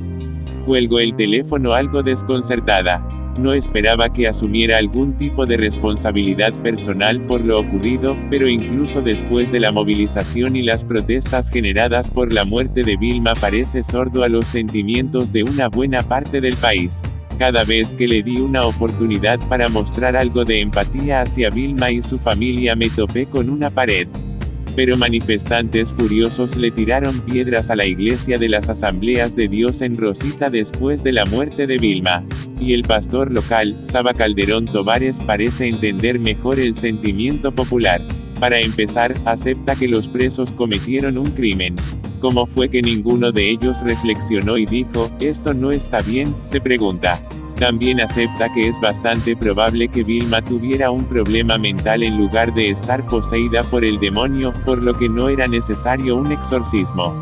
Cuelgo el teléfono algo desconcertada. No esperaba que asumiera algún tipo de responsabilidad personal por lo ocurrido, pero incluso después de la movilización y las protestas generadas por la muerte de Vilma parece sordo a los sentimientos de una buena parte del país. Cada vez que le di una oportunidad para mostrar algo de empatía hacia Vilma y su familia me topé con una pared. Pero manifestantes furiosos le tiraron piedras a la iglesia de las Asambleas de Dios en Rosita después de la muerte de Vilma. Y el pastor local, Saba Calderón Tovares, parece entender mejor el sentimiento popular. Para empezar, acepta que los presos cometieron un crimen. ¿Cómo fue que ninguno de ellos reflexionó y dijo, esto no está bien?, se pregunta. También acepta que es bastante probable que Vilma tuviera un problema mental en lugar de estar poseída por el demonio, por lo que no era necesario un exorcismo.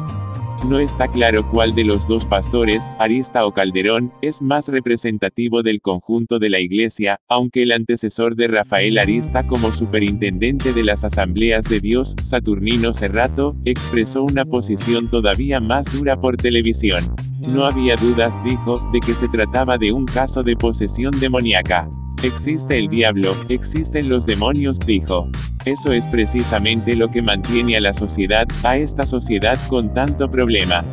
No está claro cuál de los dos pastores, Arista o Calderón, es más representativo del conjunto de la iglesia, aunque el antecesor de Rafael Arista como superintendente de las Asambleas de Dios, Saturnino Cerrato, expresó una posición todavía más dura por televisión. No había dudas, dijo, de que se trataba de un caso de posesión demoníaca. Existe el diablo, existen los demonios, dijo. Eso es precisamente lo que mantiene a la sociedad, a esta sociedad con tanto problema.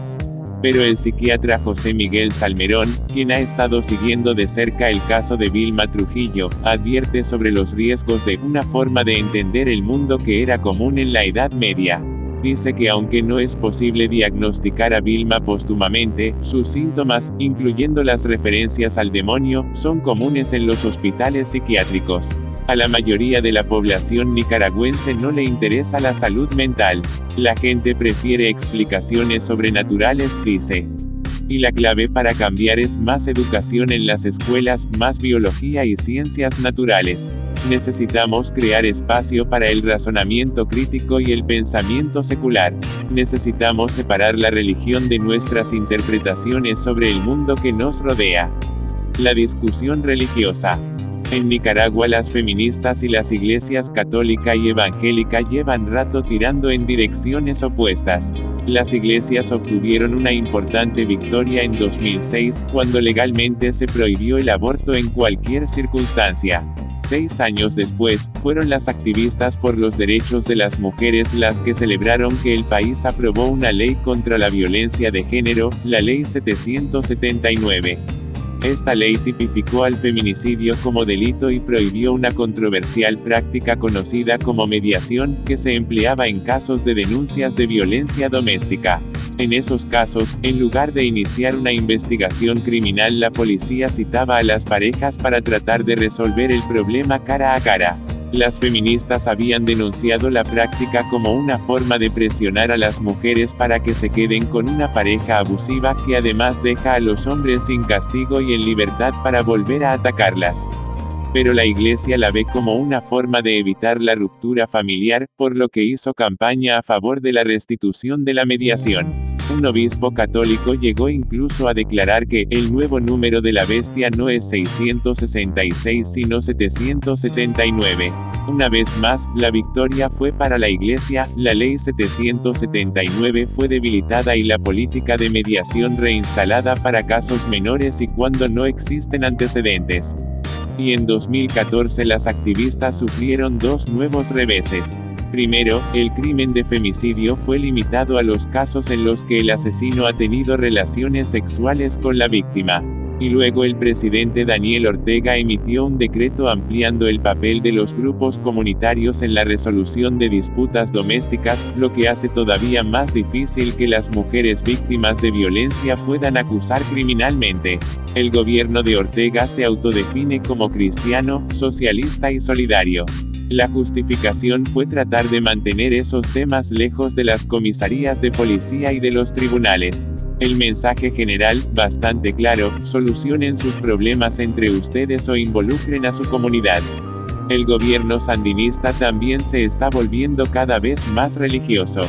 Pero el psiquiatra José Miguel Salmerón, quien ha estado siguiendo de cerca el caso de Vilma Trujillo, advierte sobre los riesgos de una forma de entender el mundo que era común en la Edad Media. Dice que aunque no es posible diagnosticar a Vilma póstumamente, sus síntomas, incluyendo las referencias al demonio, son comunes en los hospitales psiquiátricos. A la mayoría de la población nicaragüense no le interesa la salud mental. La gente prefiere explicaciones sobrenaturales, dice. Y la clave para cambiar es más educación en las escuelas, más biología y ciencias naturales. Necesitamos crear espacio para el razonamiento crítico y el pensamiento secular. Necesitamos separar la religión de nuestras interpretaciones sobre el mundo que nos rodea. La discusión religiosa. En Nicaragua las feministas y las iglesias católica y evangélica llevan rato tirando en direcciones opuestas. Las iglesias obtuvieron una importante victoria en 2006, cuando legalmente se prohibió el aborto en cualquier circunstancia. 6 años después, fueron las activistas por los derechos de las mujeres las que celebraron que el país aprobó una ley contra la violencia de género, la Ley 779. Esta ley tipificó al feminicidio como delito y prohibió una controversial práctica conocida como mediación, que se empleaba en casos de denuncias de violencia doméstica. En esos casos, en lugar de iniciar una investigación criminal, la policía citaba a las parejas para tratar de resolver el problema cara a cara. Las feministas habían denunciado la práctica como una forma de presionar a las mujeres para que se queden con una pareja abusiva que además deja a los hombres sin castigo y en libertad para volver a atacarlas. Pero la Iglesia la ve como una forma de evitar la ruptura familiar, por lo que hizo campaña a favor de la restitución de la mediación. Un obispo católico llegó incluso a declarar que el nuevo número de la bestia no es 666 sino 779. Una vez más, la victoria fue para la Iglesia, la ley 779 fue debilitada y la política de mediación reinstalada para casos menores y cuando no existen antecedentes. Y en 2014 las activistas sufrieron dos nuevos reveses. Primero, el crimen de femicidio fue limitado a los casos en los que el asesino ha tenido relaciones sexuales con la víctima. Y luego el presidente Daniel Ortega emitió un decreto ampliando el papel de los grupos comunitarios en la resolución de disputas domésticas, lo que hace todavía más difícil que las mujeres víctimas de violencia puedan acusar criminalmente. El gobierno de Ortega se autodefine como cristiano, socialista y solidario. La justificación fue tratar de mantener esos temas lejos de las comisarías de policía y de los tribunales. El mensaje general, bastante claro: solucionen sus problemas entre ustedes o involucren a su comunidad. El gobierno sandinista también se está volviendo cada vez más religioso.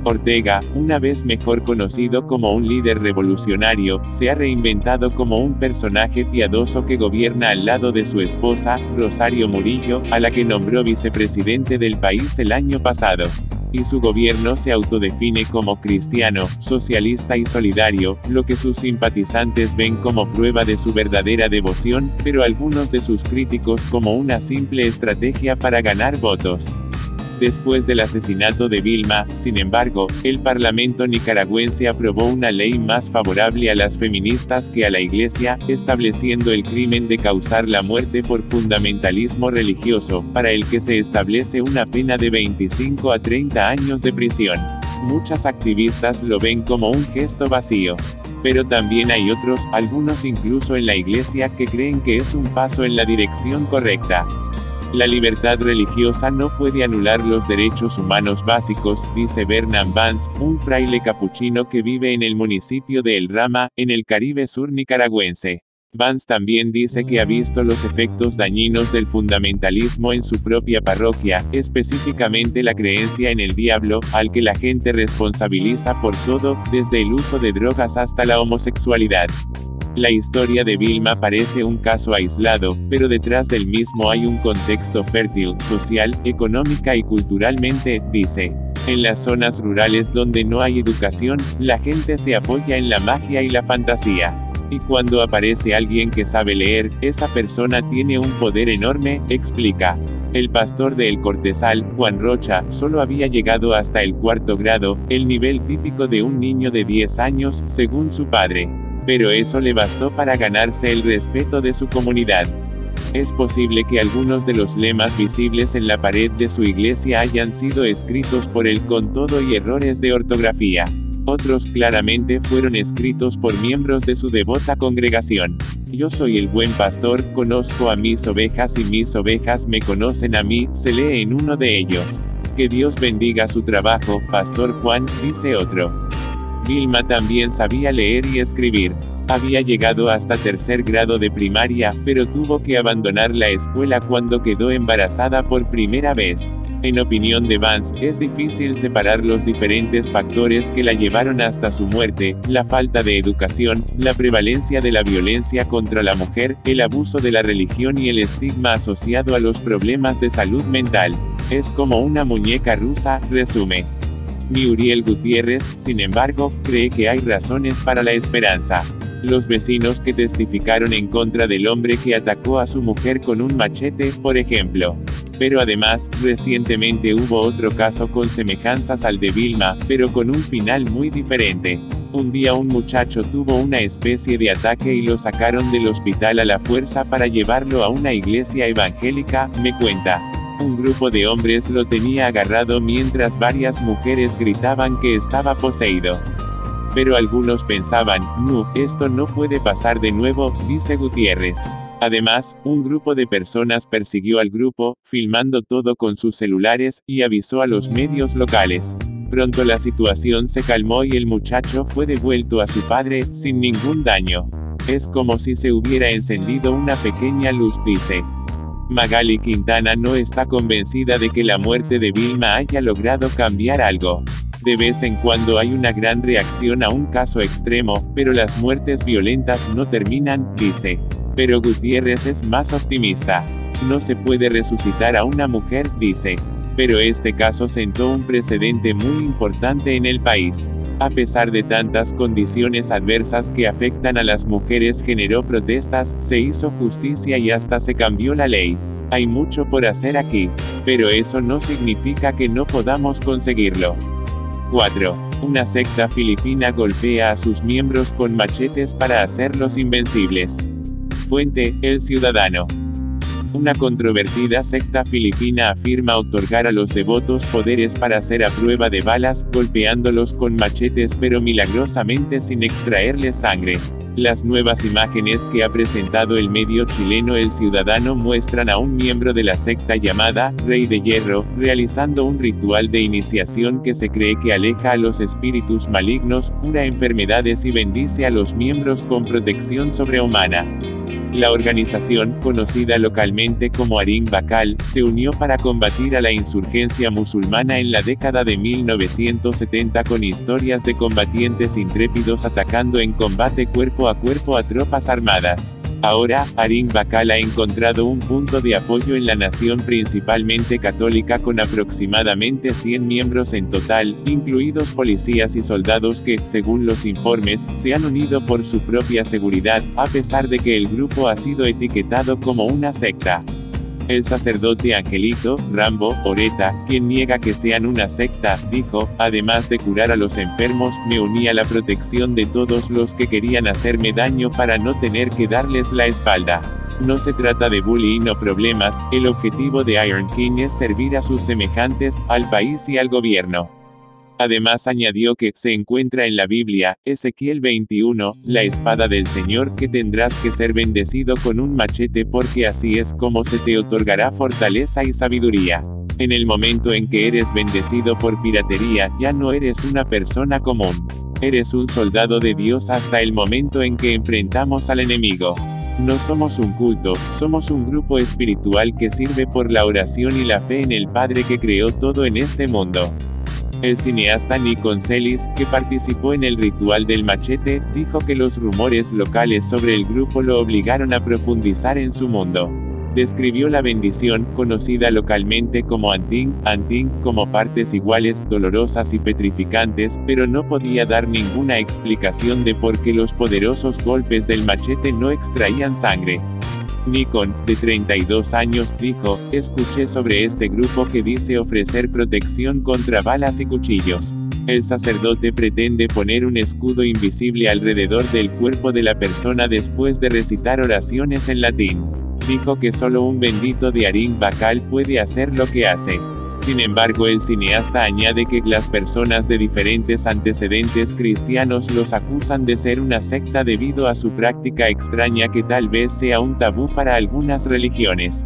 Ortega, una vez mejor conocido como un líder revolucionario, se ha reinventado como un personaje piadoso que gobierna al lado de su esposa, Rosario Murillo, a la que nombró vicepresidente del país el año pasado. Y su gobierno se autodefine como cristiano, socialista y solidario, lo que sus simpatizantes ven como prueba de su verdadera devoción, pero algunos de sus críticos como una simple estrategia para ganar votos. Después del asesinato de Vilma, sin embargo, el Parlamento nicaragüense aprobó una ley más favorable a las feministas que a la Iglesia, estableciendo el crimen de causar la muerte por fundamentalismo religioso, para el que se establece una pena de 25 a 30 años de prisión. Muchas activistas lo ven como un gesto vacío. Pero también hay otros, algunos incluso en la Iglesia, que creen que es un paso en la dirección correcta. La libertad religiosa no puede anular los derechos humanos básicos, dice Vernon Vance, un fraile capuchino que vive en el municipio de El Rama, en el Caribe sur nicaragüense. Vance también dice que ha visto los efectos dañinos del fundamentalismo en su propia parroquia, específicamente la creencia en el diablo, al que la gente responsabiliza por todo, desde el uso de drogas hasta la homosexualidad. La historia de Vilma parece un caso aislado, pero detrás del mismo hay un contexto fértil, social, económica y culturalmente, dice. En las zonas rurales donde no hay educación, la gente se apoya en la magia y la fantasía. Y cuando aparece alguien que sabe leer, esa persona tiene un poder enorme, explica. El pastor de El Cortezal, Juan Rocha, solo había llegado hasta el 4º grado, el nivel típico de un niño de 10 años, según su padre. Pero eso le bastó para ganarse el respeto de su comunidad. Es posible que algunos de los lemas visibles en la pared de su iglesia hayan sido escritos por él con todo y errores de ortografía. Otros claramente fueron escritos por miembros de su devota congregación. Yo soy el buen pastor, conozco a mis ovejas y mis ovejas me conocen a mí, se lee en uno de ellos. Que Dios bendiga su trabajo, Pastor Juan, dice otro. Vilma también sabía leer y escribir. Había llegado hasta 3er grado de primaria, pero tuvo que abandonar la escuela cuando quedó embarazada por primera vez. En opinión de Vance, es difícil separar los diferentes factores que la llevaron hasta su muerte: la falta de educación, la prevalencia de la violencia contra la mujer, el abuso de la religión y el estigma asociado a los problemas de salud mental. Es como una muñeca rusa, resume. Muriel Gutiérrez, sin embargo, cree que hay razones para la esperanza. Los vecinos que testificaron en contra del hombre que atacó a su mujer con un machete, por ejemplo. Pero además, recientemente hubo otro caso con semejanzas al de Vilma, pero con un final muy diferente. Un día un muchacho tuvo una especie de ataque y lo sacaron del hospital a la fuerza para llevarlo a una iglesia evangélica, me cuenta. Un grupo de hombres lo tenía agarrado mientras varias mujeres gritaban que estaba poseído. Pero algunos pensaban, no, esto no puede pasar de nuevo, dice Gutiérrez. Además, un grupo de personas persiguió al grupo, filmando todo con sus celulares, y avisó a los medios locales. Pronto la situación se calmó y el muchacho fue devuelto a su padre, sin ningún daño. Es como si se hubiera encendido una pequeña luz, dice. Magali Quintana no está convencida de que la muerte de Vilma haya logrado cambiar algo. De vez en cuando hay una gran reacción a un caso extremo, pero las muertes violentas no terminan, dice. Pero Gutiérrez es más optimista. No se puede resucitar a una mujer, dice. Pero este caso sentó un precedente muy importante en el país. A pesar de tantas condiciones adversas que afectan a las mujeres, generó protestas, se hizo justicia y hasta se cambió la ley. Hay mucho por hacer aquí. Pero eso no significa que no podamos conseguirlo. 4. Una secta filipina golpea a sus miembros con machetes para hacerlos invencibles. Fuente, El Ciudadano. Una controvertida secta filipina afirma otorgar a los devotos poderes para hacer a prueba de balas, golpeándolos con machetes pero milagrosamente sin extraerles sangre. Las nuevas imágenes que ha presentado el medio chileno El Ciudadano muestran a un miembro de la secta llamada Rey de Hierro, realizando un ritual de iniciación que se cree que aleja a los espíritus malignos, cura enfermedades y bendice a los miembros con protección sobrehumana. La organización, conocida localmente como Haring Bakal, se unió para combatir a la insurgencia musulmana en la década de 1970 con historias de combatientes intrépidos atacando en combate cuerpo a tropas armadas. Ahora, Haring Bakal ha encontrado un punto de apoyo en la nación principalmente católica con aproximadamente 100 miembros en total, incluidos policías y soldados que, según los informes, se han unido por su propia seguridad, a pesar de que el grupo ha sido etiquetado como una secta. El sacerdote Angelito Rambo Oreta, quien niega que sean una secta, dijo, además de curar a los enfermos, me uní a la protección de todos los que querían hacerme daño para no tener que darles la espalda. No se trata de bullying o problemas, el objetivo de Iron King es servir a sus semejantes, al país y al gobierno. Además añadió que, se encuentra en la Biblia, Ezequiel 21, la espada del Señor, que tendrás que ser bendecido con un machete porque así es como se te otorgará fortaleza y sabiduría. En el momento en que eres bendecido por piratería, ya no eres una persona común. Eres un soldado de Dios hasta el momento en que enfrentamos al enemigo. No somos un culto, somos un grupo espiritual que sirve por la oración y la fe en el Padre que creó todo en este mundo. El cineasta Nikon Celis, que participó en el ritual del machete, dijo que los rumores locales sobre el grupo lo obligaron a profundizar en su mundo. Describió la bendición, conocida localmente como Anting, como partes iguales, dolorosas y petrificantes, pero no podía dar ninguna explicación de por qué los poderosos golpes del machete no extraían sangre. Nikon, de 32 años, dijo, escuché sobre este grupo que dice ofrecer protección contra balas y cuchillos. El sacerdote pretende poner un escudo invisible alrededor del cuerpo de la persona después de recitar oraciones en latín. Dijo que solo un bendito de Haring Bakal puede hacer lo que hace. Sin embargo, el cineasta añade que las personas de diferentes antecedentes cristianos los acusan de ser una secta debido a su práctica extraña que tal vez sea un tabú para algunas religiones.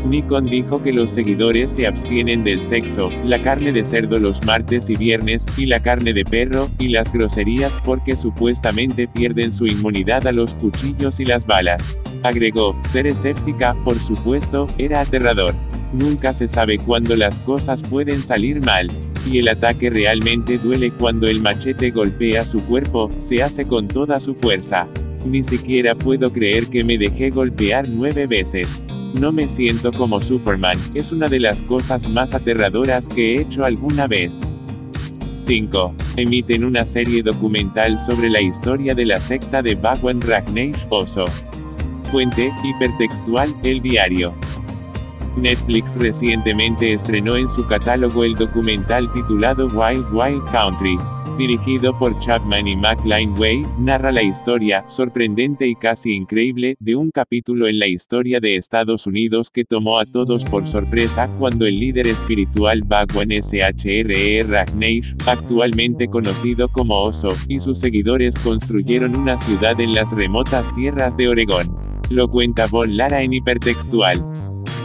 Nikon dijo que los seguidores se abstienen del sexo, la carne de cerdo los martes y viernes, y la carne de perro, y las groserías porque supuestamente pierden su inmunidad a los cuchillos y las balas. Agregó, ser escéptica, por supuesto, era aterrador. Nunca se sabe cuándo las cosas pueden salir mal. Y el ataque realmente duele cuando el machete golpea su cuerpo, se hace con toda su fuerza. Ni siquiera puedo creer que me dejé golpear 9 veces. No me siento como Superman, es una de las cosas más aterradoras que he hecho alguna vez. 5. Emiten una serie documental sobre la historia de la secta de Bhagwan Rajneesh Oso. Fuente, hipertextual, El Diario. Netflix recientemente estrenó en su catálogo el documental titulado Wild Wild Country. Dirigido por Chapman y McIlwain, narra la historia, sorprendente y casi increíble, de un capítulo en la historia de Estados Unidos que tomó a todos por sorpresa cuando el líder espiritual Bhagwan Shree Rajneesh, actualmente conocido como Oso, y sus seguidores construyeron una ciudad en las remotas tierras de Oregón. Lo cuenta Von Lara en hipertextual.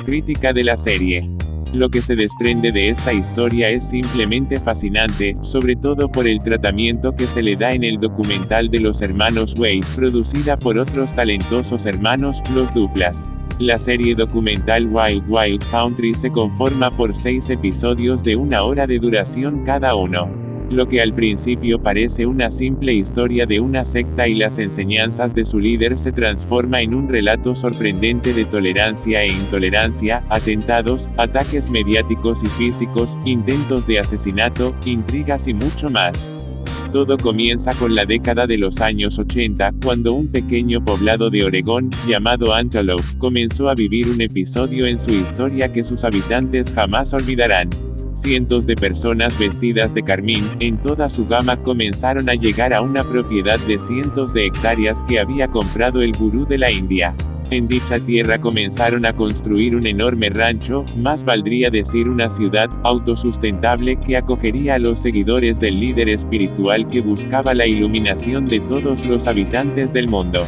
Crítica de la serie. Lo que se desprende de esta historia es simplemente fascinante, sobre todo por el tratamiento que se le da en el documental de los hermanos Way, producida por otros talentosos hermanos, los Duplas. La serie documental Wild Wild Country se conforma por 6 episodios de 1 hora de duración cada uno. Lo que al principio parece una simple historia de una secta y las enseñanzas de su líder se transforma en un relato sorprendente de tolerancia e intolerancia, atentados, ataques mediáticos y físicos, intentos de asesinato, intrigas y mucho más. Todo comienza con la década de los años 80, cuando un pequeño poblado de Oregón, llamado Antelope, comenzó a vivir un episodio en su historia que sus habitantes jamás olvidarán. Cientos de personas vestidas de carmín, en toda su gama comenzaron a llegar a una propiedad de cientos de hectáreas que había comprado el gurú de la India. En dicha tierra comenzaron a construir un enorme rancho, más valdría decir una ciudad, autosustentable que acogería a los seguidores del líder espiritual que buscaba la iluminación de todos los habitantes del mundo.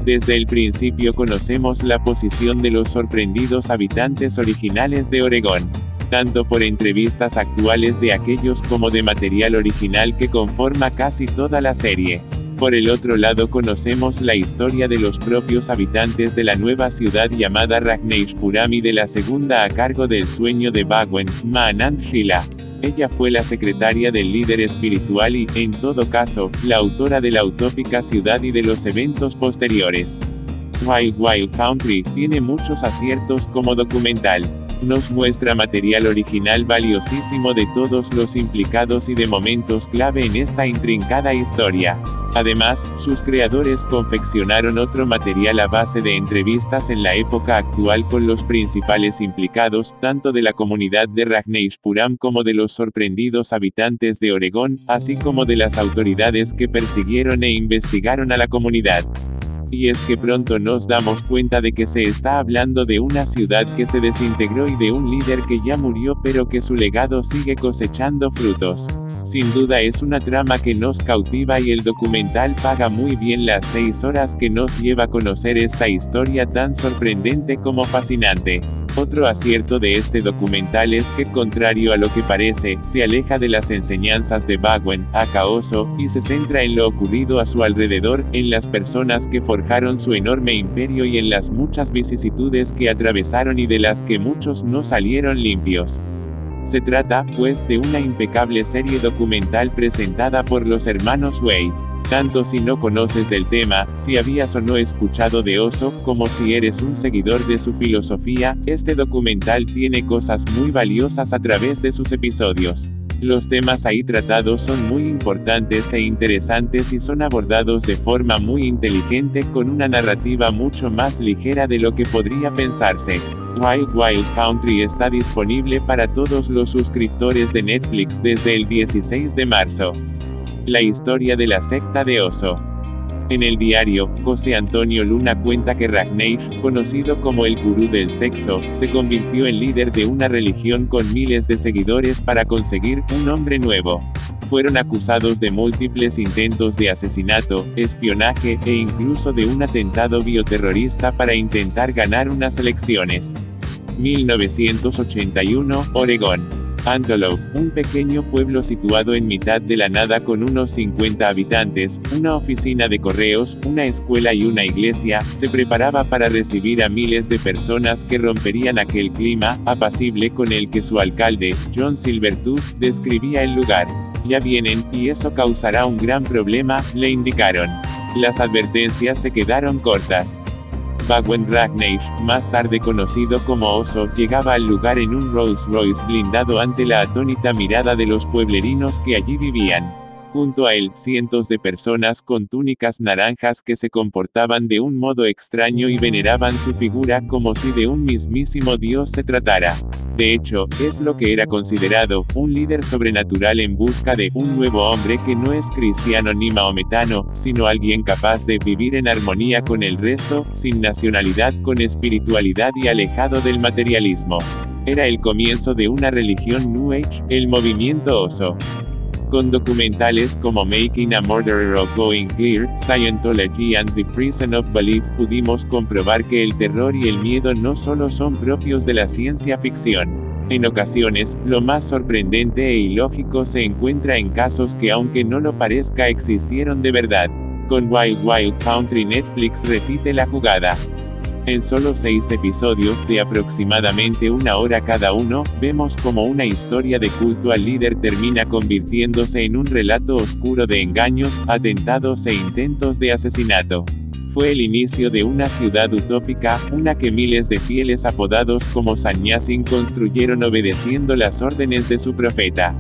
Desde el principio conocemos la posición de los sorprendidos habitantes originales de Oregón, tanto por entrevistas actuales de aquellos como de material original que conforma casi toda la serie. Por el otro lado conocemos la historia de los propios habitantes de la nueva ciudad llamada Rajneeshpuram y de la segunda a cargo del sueño de Bhagwan, Ma Anand Sheela. Ella fue la secretaria del líder espiritual y, en todo caso, la autora de la utópica ciudad y de los eventos posteriores. Wild Wild Country tiene muchos aciertos como documental. Nos muestra material original valiosísimo de todos los implicados y de momentos clave en esta intrincada historia. Además, sus creadores confeccionaron otro material a base de entrevistas en la época actual con los principales implicados, tanto de la comunidad de Rajneeshpuram como de los sorprendidos habitantes de Oregón, así como de las autoridades que persiguieron e investigaron a la comunidad. Y es que pronto nos damos cuenta de que se está hablando de una ciudad que se desintegró y de un líder que ya murió pero que su legado sigue cosechando frutos. Sin duda es una trama que nos cautiva y el documental paga muy bien las 6 horas que nos lleva a conocer esta historia tan sorprendente como fascinante. Otro acierto de este documental es que, contrario a lo que parece, se aleja de las enseñanzas de Bhagwan, aka Oso, y se centra en lo ocurrido a su alrededor, en las personas que forjaron su enorme imperio y en las muchas vicisitudes que atravesaron y de las que muchos no salieron limpios. Se trata, pues, de una impecable serie documental presentada por los hermanos Way. Tanto si no conoces del tema, si habías o no escuchado de Oso, como si eres un seguidor de su filosofía, este documental tiene cosas muy valiosas a través de sus episodios. Los temas ahí tratados son muy importantes e interesantes y son abordados de forma muy inteligente con una narrativa mucho más ligera de lo que podría pensarse. Wild Wild Country está disponible para todos los suscriptores de Netflix desde el 16 de marzo. La historia de la secta de Oso. En el diario, José Antonio Luna cuenta que Rajneesh, conocido como el gurú del sexo, se convirtió en líder de una religión con miles de seguidores para conseguir un hombre nuevo. Fueron acusados de múltiples intentos de asesinato, espionaje, e incluso de un atentado bioterrorista para intentar ganar unas elecciones. 1981, Oregón. Antelope, un pequeño pueblo situado en mitad de la nada con unos 50 habitantes, una oficina de correos, una escuela y una iglesia, se preparaba para recibir a miles de personas que romperían aquel clima apacible con el que su alcalde, John Silvertooth, describía el lugar. Ya vienen, y eso causará un gran problema, le indicaron. Las advertencias se quedaron cortas. Bhagwan Rajneesh, más tarde conocido como Oso, llegaba al lugar en un Rolls Royce blindado ante la atónita mirada de los pueblerinos que allí vivían. Junto a él, cientos de personas con túnicas naranjas que se comportaban de un modo extraño y veneraban su figura como si de un mismísimo dios se tratara. De hecho, es lo que era considerado un líder sobrenatural en busca de un nuevo hombre que no es cristiano ni maometano, sino alguien capaz de vivir en armonía con el resto, sin nacionalidad, con espiritualidad y alejado del materialismo. Era el comienzo de una religión New Age, el movimiento Oso. Con documentales como Making a Murderer o Going Clear, Scientology and the Prison of Belief pudimos comprobar que el terror y el miedo no solo son propios de la ciencia ficción. En ocasiones, lo más sorprendente e ilógico se encuentra en casos que aunque no lo parezca existieron de verdad. Con Wild Wild Country Netflix repite la jugada. En solo 6 episodios de aproximadamente 1 hora cada uno, vemos cómo una historia de culto al líder termina convirtiéndose en un relato oscuro de engaños, atentados e intentos de asesinato. Fue el inicio de una ciudad utópica, una que miles de fieles apodados como Sannyasin construyeron obedeciendo las órdenes de su profeta.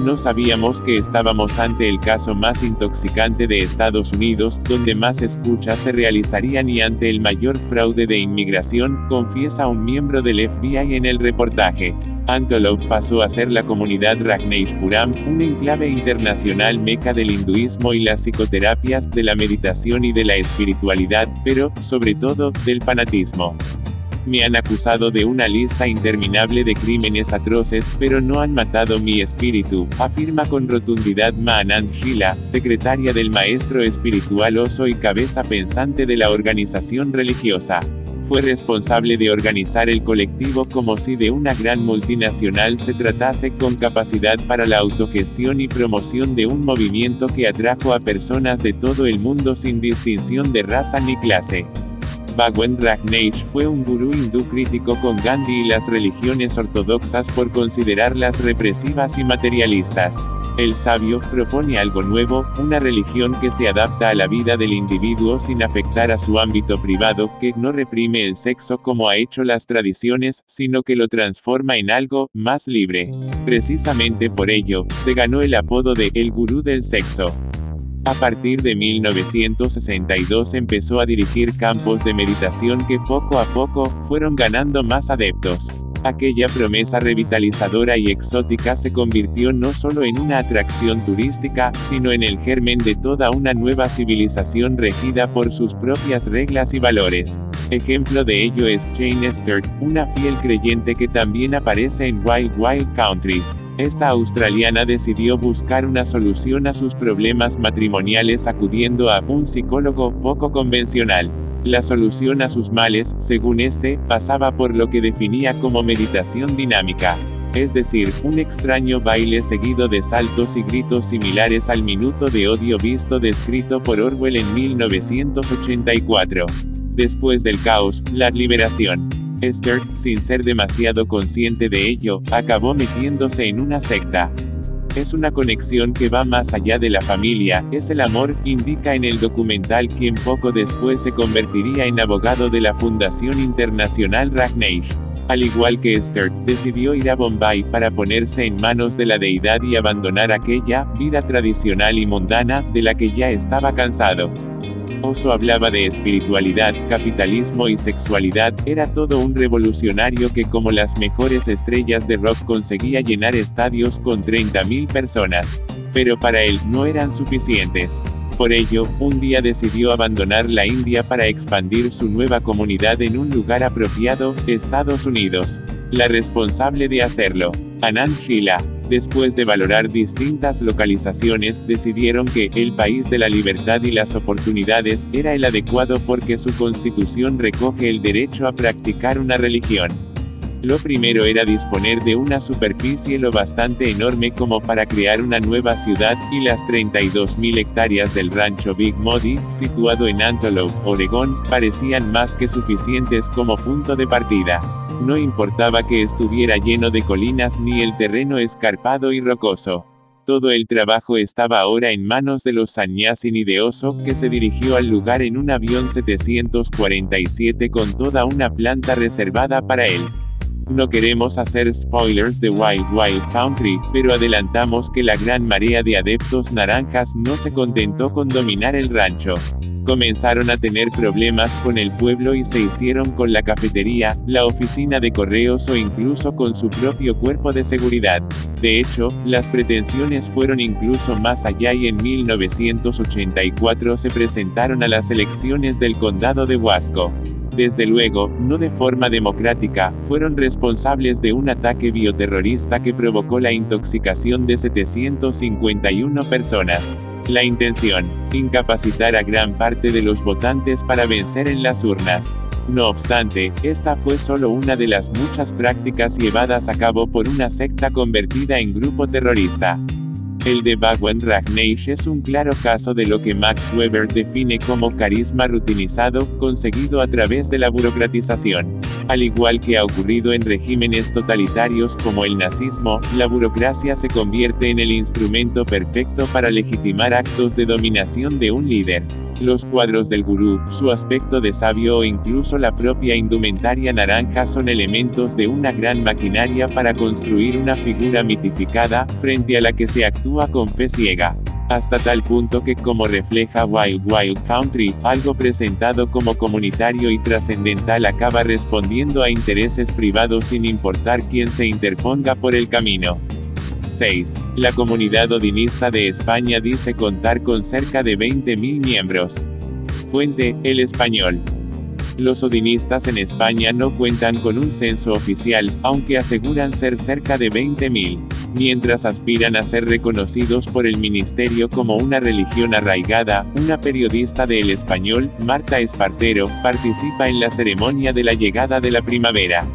No sabíamos que estábamos ante el caso más intoxicante de Estados Unidos, donde más escuchas se realizarían y ante el mayor fraude de inmigración, confiesa un miembro del FBI en el reportaje. Antolog pasó a ser la comunidad Ragneshpuram, un enclave internacional meca del hinduismo y las psicoterapias, de la meditación y de la espiritualidad, pero, sobre todo, del fanatismo. Me han acusado de una lista interminable de crímenes atroces, pero no han matado mi espíritu, afirma con rotundidad Ma Anand Sheela, secretaria del maestro espiritual Oso y cabeza pensante de la organización religiosa. Fue responsable de organizar el colectivo como si de una gran multinacional se tratase, con capacidad para la autogestión y promoción de un movimiento que atrajo a personas de todo el mundo sin distinción de raza ni clase. Bhagwan Rajneesh fue un gurú hindú crítico con Gandhi y las religiones ortodoxas por considerarlas represivas y materialistas. El sabio propone algo nuevo, una religión que se adapta a la vida del individuo sin afectar a su ámbito privado, que no reprime el sexo como ha hecho las tradiciones, sino que lo transforma en algo más libre. Precisamente por ello, se ganó el apodo de "el gurú del sexo". A partir de 1962 empezó a dirigir campos de meditación que poco a poco, fueron ganando más adeptos. Aquella promesa revitalizadora y exótica se convirtió no solo en una atracción turística, sino en el germen de toda una nueva civilización regida por sus propias reglas y valores. Ejemplo de ello es Jane Sturt, una fiel creyente que también aparece en Wild Wild Country. Esta australiana decidió buscar una solución a sus problemas matrimoniales acudiendo a un psicólogo poco convencional. La solución a sus males, según este, pasaba por lo que definía como meditación dinámica. Es decir, un extraño baile seguido de saltos y gritos similares al Minuto de Odio visto descrito por Orwell en 1984. Después del caos, la liberación. Esther, sin ser demasiado consciente de ello, acabó metiéndose en una secta. Es una conexión que va más allá de la familia, es el amor, indica en el documental quien poco después se convertiría en abogado de la Fundación Internacional Rajneesh. Al igual que Esther, decidió ir a Bombay para ponerse en manos de la deidad y abandonar aquella vida tradicional y mundana, de la que ya estaba cansado. Oso hablaba de espiritualidad, capitalismo y sexualidad, era todo un revolucionario que como las mejores estrellas de rock conseguía llenar estadios con 30.000 personas. Pero para él, no eran suficientes. Por ello, un día decidió abandonar la India para expandir su nueva comunidad en un lugar apropiado, Estados Unidos. La responsable de hacerlo, Anand Sheela. Después de valorar distintas localizaciones, decidieron que el país de la libertad y las oportunidades era el adecuado porque su constitución recoge el derecho a practicar una religión. Lo primero era disponer de una superficie lo bastante enorme como para crear una nueva ciudad, y las 32.000 hectáreas del rancho Big Muddy, situado en Antolog, Oregón, parecían más que suficientes como punto de partida. No importaba que estuviera lleno de colinas ni el terreno escarpado y rocoso. Todo el trabajo estaba ahora en manos de los Sannyasin y de Oso, que se dirigió al lugar en un avión 747 con toda una planta reservada para él. No queremos hacer spoilers de Wild Wild Country, pero adelantamos que la gran marea de adeptos naranjas no se contentó con dominar el rancho. Comenzaron a tener problemas con el pueblo y se hicieron con la cafetería, la oficina de correos o incluso con su propio cuerpo de seguridad. De hecho, las pretensiones fueron incluso más allá y en 1984 se presentaron a las elecciones del condado de Wasco. Desde luego, no de forma democrática, fueron responsables de un ataque bioterrorista que provocó la intoxicación de 751 personas. La intención: incapacitar a gran parte de los votantes para vencer en las urnas. No obstante, esta fue solo una de las muchas prácticas llevadas a cabo por una secta convertida en grupo terrorista. El de Bhagwan Rajneesh es un claro caso de lo que Max Weber define como carisma rutinizado, conseguido a través de la burocratización. Al igual que ha ocurrido en regímenes totalitarios como el nazismo, la burocracia se convierte en el instrumento perfecto para legitimar actos de dominación de un líder. Los cuadros del gurú, su aspecto de sabio o incluso la propia indumentaria naranja son elementos de una gran maquinaria para construir una figura mitificada, frente a la que se actúa con fe ciega. Hasta tal punto que, como refleja Wild Wild Country, algo presentado como comunitario y trascendental acaba respondiendo a intereses privados sin importar quién se interponga por el camino. 6. La comunidad odinista de España dice contar con cerca de 20.000 miembros. Fuente: El Español. Los odinistas en España no cuentan con un censo oficial, aunque aseguran ser cerca de 20.000. Mientras aspiran a ser reconocidos por el ministerio como una religión arraigada, una periodista de El Español, Marta Espartero, participa en la ceremonia de la llegada de la primavera.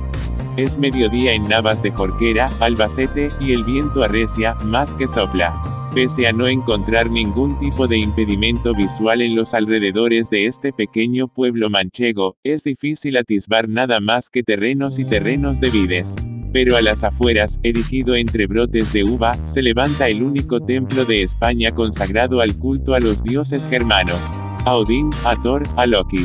Es mediodía en Navas de Jorquera, Albacete, y el viento arrecia, más que sopla. Pese a no encontrar ningún tipo de impedimento visual en los alrededores de este pequeño pueblo manchego, es difícil atisbar nada más que terrenos y terrenos de vides. Pero a las afueras, erigido entre brotes de uva, se levanta el único templo de España consagrado al culto a los dioses germanos: a Odín, a Thor, a Loki.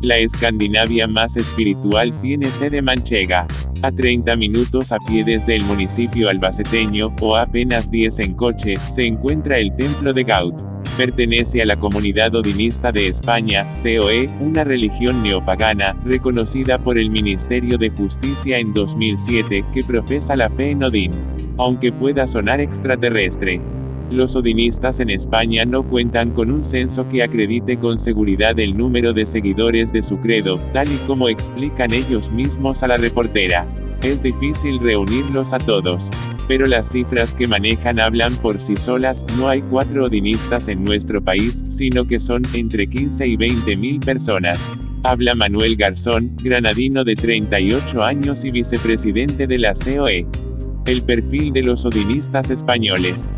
La Escandinavia más espiritual tiene sede manchega. A 30 minutos a pie desde el municipio albaceteño, o a apenas 10 en coche, se encuentra el templo de Gaud. Pertenece a la Comunidad Odinista de España, COE, una religión neopagana, reconocida por el Ministerio de Justicia en 2007, que profesa la fe en Odín. Aunque pueda sonar extraterrestre. Los odinistas en España no cuentan con un censo que acredite con seguridad el número de seguidores de su credo, tal y como explican ellos mismos a la reportera. Es difícil reunirlos a todos. Pero las cifras que manejan hablan por sí solas. No hay 4 odinistas en nuestro país, sino que son entre 15 y 20.000 personas. Habla Manuel Garzón, granadino de 38 años y vicepresidente de la COE. El perfil de los odinistas españoles.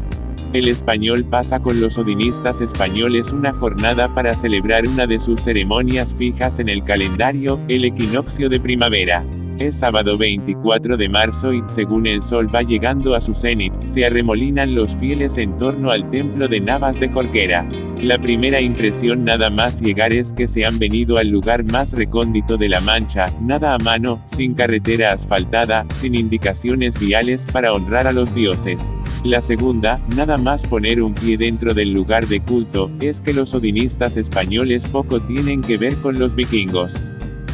El Español pasa con los odinistas españoles una jornada para celebrar una de sus ceremonias fijas en el calendario, el equinoccio de primavera. Es sábado 24 de marzo y, según el sol va llegando a su cenit, se arremolinan los fieles en torno al templo de Navas de Jorquera. La primera impresión nada más llegar es que se han venido al lugar más recóndito de La Mancha, nada a mano, sin carretera asfaltada, sin indicaciones viales para honrar a los dioses. La segunda, nada más poner un pie dentro del lugar de culto, es que los odinistas españoles poco tienen que ver con los vikingos.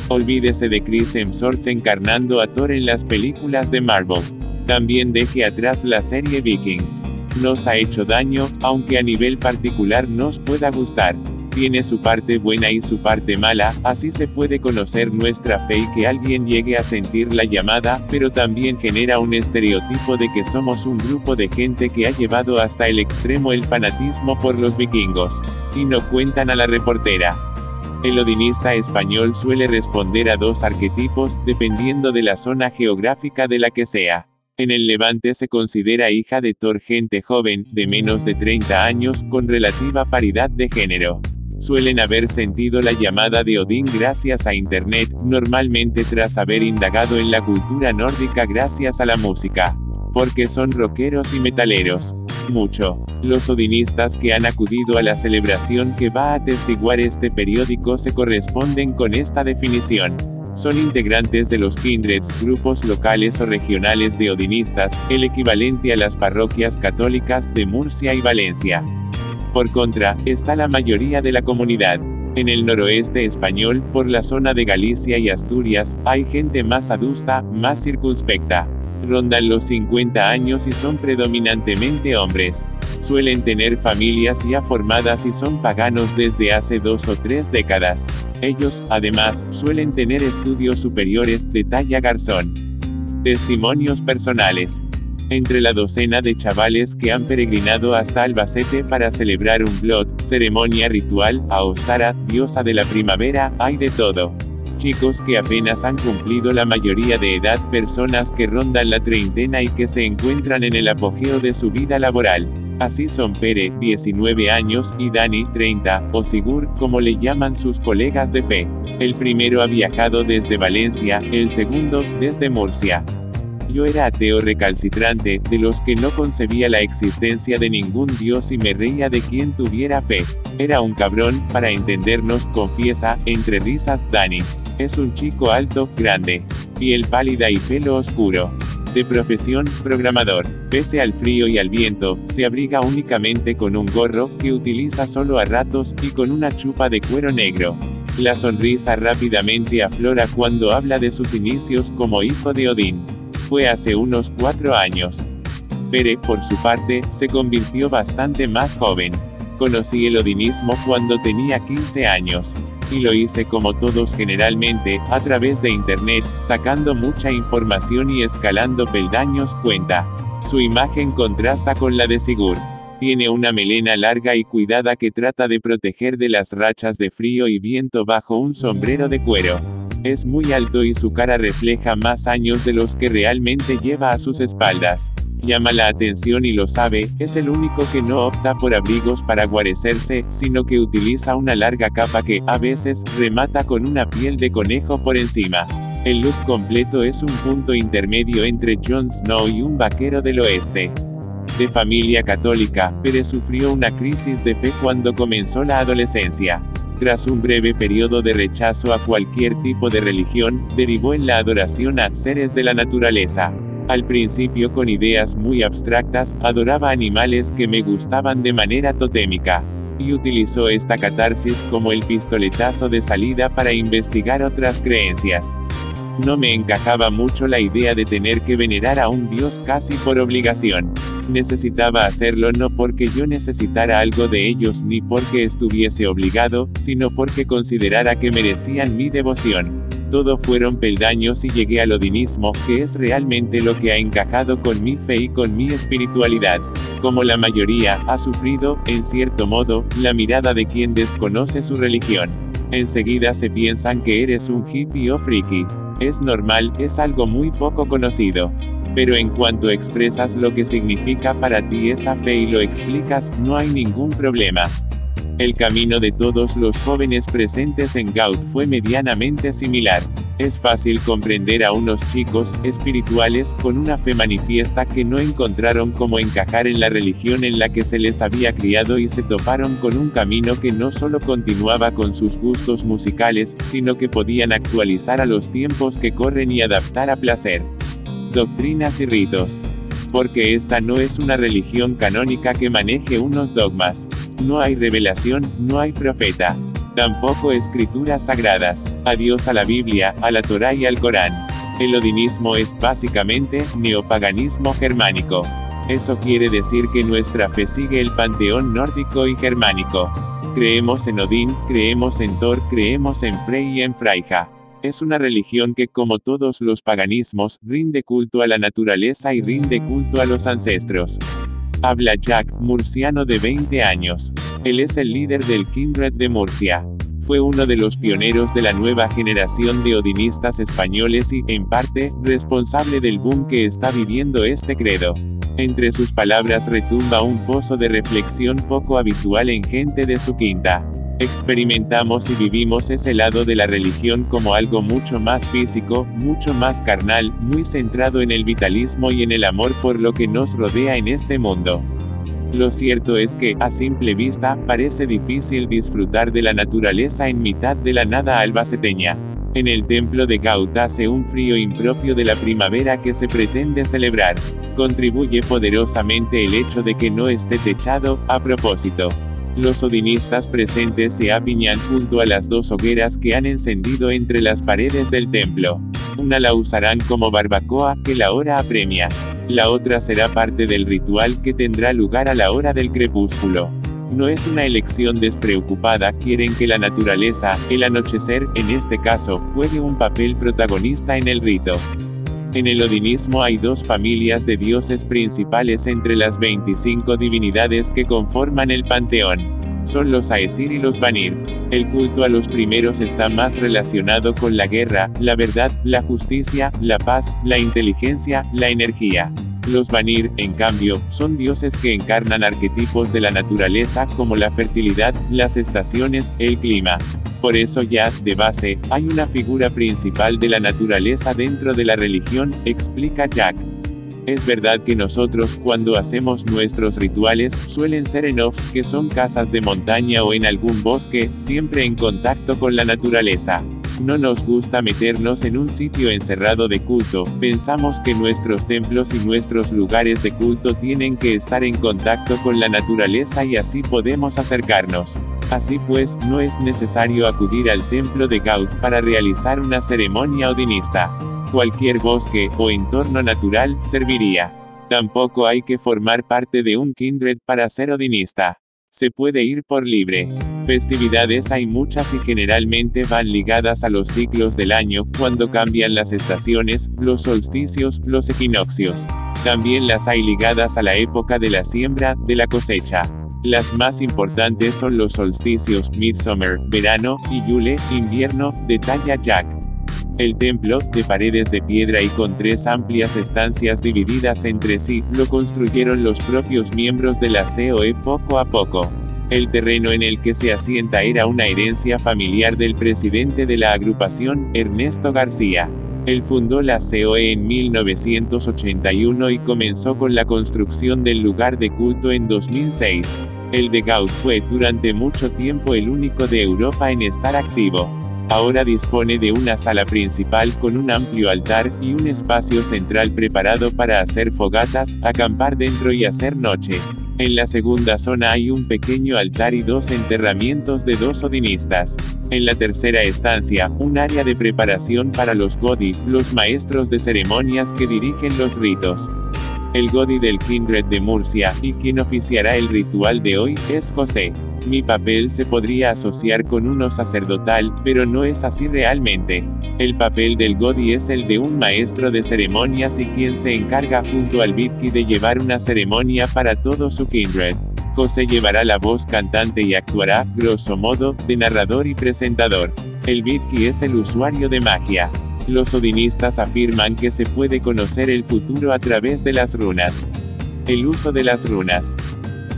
Olvídese de Chris Hemsworth encarnando a Thor en las películas de Marvel. También deje atrás la serie Vikings. Nos ha hecho daño, aunque a nivel particular nos pueda gustar. Tiene su parte buena y su parte mala, así se puede conocer nuestra fe y que alguien llegue a sentir la llamada, pero también genera un estereotipo de que somos un grupo de gente que ha llevado hasta el extremo el fanatismo por los vikingos. Y no cuentan a la reportera. El odinista español suele responder a 2 arquetipos, dependiendo de la zona geográfica de la que sea. En el Levante se considera hija de Thor gente joven, de menos de 30 años, con relativa paridad de género. Suelen haber sentido la llamada de Odín gracias a Internet, normalmente tras haber indagado en la cultura nórdica gracias a la música. Porque son rockeros y metaleros. Mucho. Los odinistas que han acudido a la celebración que va a atestiguar este periódico se corresponden con esta definición. Son integrantes de los kindreds, grupos locales o regionales de odinistas, el equivalente a las parroquias católicas de Murcia y Valencia. Por contra, está la mayoría de la comunidad. En el noroeste español, por la zona de Galicia y Asturias, hay gente más adusta, más circunspecta. Rondan los 50 años y son predominantemente hombres. Suelen tener familias ya formadas y son paganos desde hace 2 o 3 décadas. Ellos, además, suelen tener estudios superiores, detalla Garzón. Testimonios personales. Entre la docena de chavales que han peregrinado hasta Albacete para celebrar un blot, ceremonia ritual, a Ostara, diosa de la primavera, hay de todo. Chicos que apenas han cumplido la mayoría de edad, personas que rondan la treintena y que se encuentran en el apogeo de su vida laboral. Así son Pere, 19 años, y Dani, 30, o Sigur, como le llaman sus colegas de fe. El primero ha viajado desde Valencia, el segundo, desde Murcia. Yo era ateo recalcitrante, de los que no concebía la existencia de ningún dios y me reía de quien tuviera fe. Era un cabrón, para entendernos, confiesa, entre risas, Dani. Es un chico alto, grande, piel pálida y pelo oscuro. De profesión, programador. Pese al frío y al viento, se abriga únicamente con un gorro, que utiliza solo a ratos, y con una chupa de cuero negro. La sonrisa rápidamente aflora cuando habla de sus inicios como hijo de Odín. Fue hace unos 4 años. Pere, por su parte, se convirtió bastante más joven. Conocí el odinismo cuando tenía 15 años. Y lo hice como todos generalmente, a través de internet, sacando mucha información y escalando peldaños, cuenta. Su imagen contrasta con la de Sigur. Tiene una melena larga y cuidada que trata de proteger de las rachas de frío y viento bajo un sombrero de cuero. Es muy alto y su cara refleja más años de los que realmente lleva a sus espaldas. Llama la atención y lo sabe, es el único que no opta por abrigos para guarecerse, sino que utiliza una larga capa que, a veces, remata con una piel de conejo por encima. El look completo es un punto intermedio entre Jon Snow y un vaquero del oeste. De familia católica, Pere sufrió una crisis de fe cuando comenzó la adolescencia. Tras un breve periodo de rechazo a cualquier tipo de religión, derivó en la adoración a seres de la naturaleza. Al principio con ideas muy abstractas, adoraba animales que me gustaban de manera totémica. Y utilizó esta catarsis como el pistoletazo de salida para investigar otras creencias. No me encajaba mucho la idea de tener que venerar a un dios casi por obligación. Necesitaba hacerlo no porque yo necesitara algo de ellos ni porque estuviese obligado, sino porque considerara que merecían mi devoción. Todo fueron peldaños y llegué al odinismo, que es realmente lo que ha encajado con mi fe y con mi espiritualidad. Como la mayoría, ha sufrido, en cierto modo, la mirada de quien desconoce su religión. Enseguida se piensan que eres un hippie o friki. Es normal, es algo muy poco conocido. Pero en cuanto expresas lo que significa para ti esa fe y lo explicas, no hay ningún problema. El camino de todos los jóvenes presentes en Gaud fue medianamente similar. Es fácil comprender a unos chicos, espirituales, con una fe manifiesta que no encontraron cómo encajar en la religión en la que se les había criado y se toparon con un camino que no solo continuaba con sus gustos musicales, sino que podían actualizar a los tiempos que corren y adaptar a placer. Doctrinas y ritos. Porque esta no es una religión canónica que maneje unos dogmas. No hay revelación, no hay profeta. Tampoco escrituras sagradas. Adiós a la Biblia, a la Torá y al Corán. El odinismo es básicamente neopaganismo germánico. Eso quiere decir que nuestra fe sigue el panteón nórdico y germánico. Creemos en Odín, creemos en Thor, creemos en Frey y en Freyja. Es una religión que, como todos los paganismos, rinde culto a la naturaleza y rinde culto a los ancestros. Habla Jack, murciano de 20 años. Él es el líder del Kindred de Murcia. Fue uno de los pioneros de la nueva generación de odinistas españoles y, en parte, responsable del boom que está viviendo este credo. Entre sus palabras retumba un pozo de reflexión poco habitual en gente de su quinta. Experimentamos y vivimos ese lado de la religión como algo mucho más físico, mucho más carnal, muy centrado en el vitalismo y en el amor por lo que nos rodea en este mundo. Lo cierto es que, a simple vista, parece difícil disfrutar de la naturaleza en mitad de la nada albaceteña. En el templo de Gaut hace un frío impropio de la primavera que se pretende celebrar. Contribuye poderosamente el hecho de que no esté techado, a propósito. Los odinistas presentes se apiñan junto a las dos hogueras que han encendido entre las paredes del templo. Una la usarán como barbacoa, que la hora apremia. La otra será parte del ritual que tendrá lugar a la hora del crepúsculo. No es una elección despreocupada, quieren que la naturaleza, el anochecer, en este caso, juegue un papel protagonista en el rito. En el odinismo hay dos familias de dioses principales entre las 25 divinidades que conforman el panteón. Son los Aesir y los Vanir. El culto a los primeros está más relacionado con la guerra, la verdad, la justicia, la paz, la inteligencia, la energía. Los Vanir, en cambio, son dioses que encarnan arquetipos de la naturaleza como la fertilidad, las estaciones, el clima. Por eso ya, de base, hay una figura principal de la naturaleza dentro de la religión, explica Jack. Es verdad que nosotros, cuando hacemos nuestros rituales, suelen ser en off, que son casas de montaña o en algún bosque, siempre en contacto con la naturaleza. No nos gusta meternos en un sitio encerrado de culto, pensamos que nuestros templos y nuestros lugares de culto tienen que estar en contacto con la naturaleza y así podemos acercarnos. Así pues, no es necesario acudir al templo de Gaut para realizar una ceremonia odinista. Cualquier bosque, o entorno natural, serviría. Tampoco hay que formar parte de un kindred para ser odinista. Se puede ir por libre. Festividades hay muchas y generalmente van ligadas a los ciclos del año, cuando cambian las estaciones, los solsticios, los equinoccios. También las hay ligadas a la época de la siembra, de la cosecha. Las más importantes son los solsticios, Midsummer, verano, y Yule, invierno, detalla Jack. El templo, de paredes de piedra y con 3 amplias estancias divididas entre sí, lo construyeron los propios miembros de la COE poco a poco. El terreno en el que se asienta era una herencia familiar del presidente de la agrupación, Ernesto García. Él fundó la COE en 1981 y comenzó con la construcción del lugar de culto en 2006. El de Gaut fue, durante mucho tiempo, el único de Europa en estar activo. Ahora dispone de una sala principal con un amplio altar, y un espacio central preparado para hacer fogatas, acampar dentro y hacer noche. En la segunda zona hay un pequeño altar y 2 enterramientos de 2 odinistas. En la tercera estancia, un área de preparación para los Godi, los maestros de ceremonias que dirigen los ritos. El Godi del Kindred de Murcia, y quien oficiará el ritual de hoy, es José. Mi papel se podría asociar con uno sacerdotal, pero no es así realmente. El papel del Godi es el de un maestro de ceremonias y quien se encarga junto al Vidki de llevar una ceremonia para todo su Kindred. José llevará la voz cantante y actuará, grosso modo, de narrador y presentador. El Vidki es el usuario de magia. Los odinistas afirman que se puede conocer el futuro a través de las runas. El uso de las runas.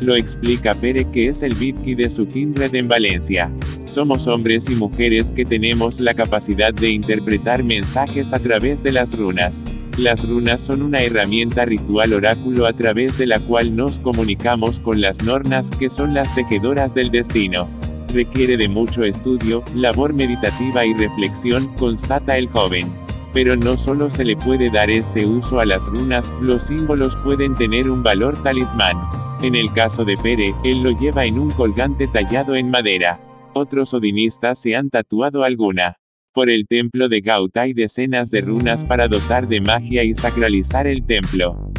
Lo explica Pere, que es el Vidki de su Kindred en Valencia. Somos hombres y mujeres que tenemos la capacidad de interpretar mensajes a través de las runas. Las runas son una herramienta ritual oráculo a través de la cual nos comunicamos con las nornas, que son las tejedoras del destino. Requiere de mucho estudio, labor meditativa y reflexión, constata el joven. Pero no solo se le puede dar este uso a las runas, los símbolos pueden tener un valor talismán. En el caso de Pere, él lo lleva en un colgante tallado en madera. Otros odinistas se han tatuado alguna. Por el templo de Gaut hay decenas de runas para dotar de magia y sacralizar el templo.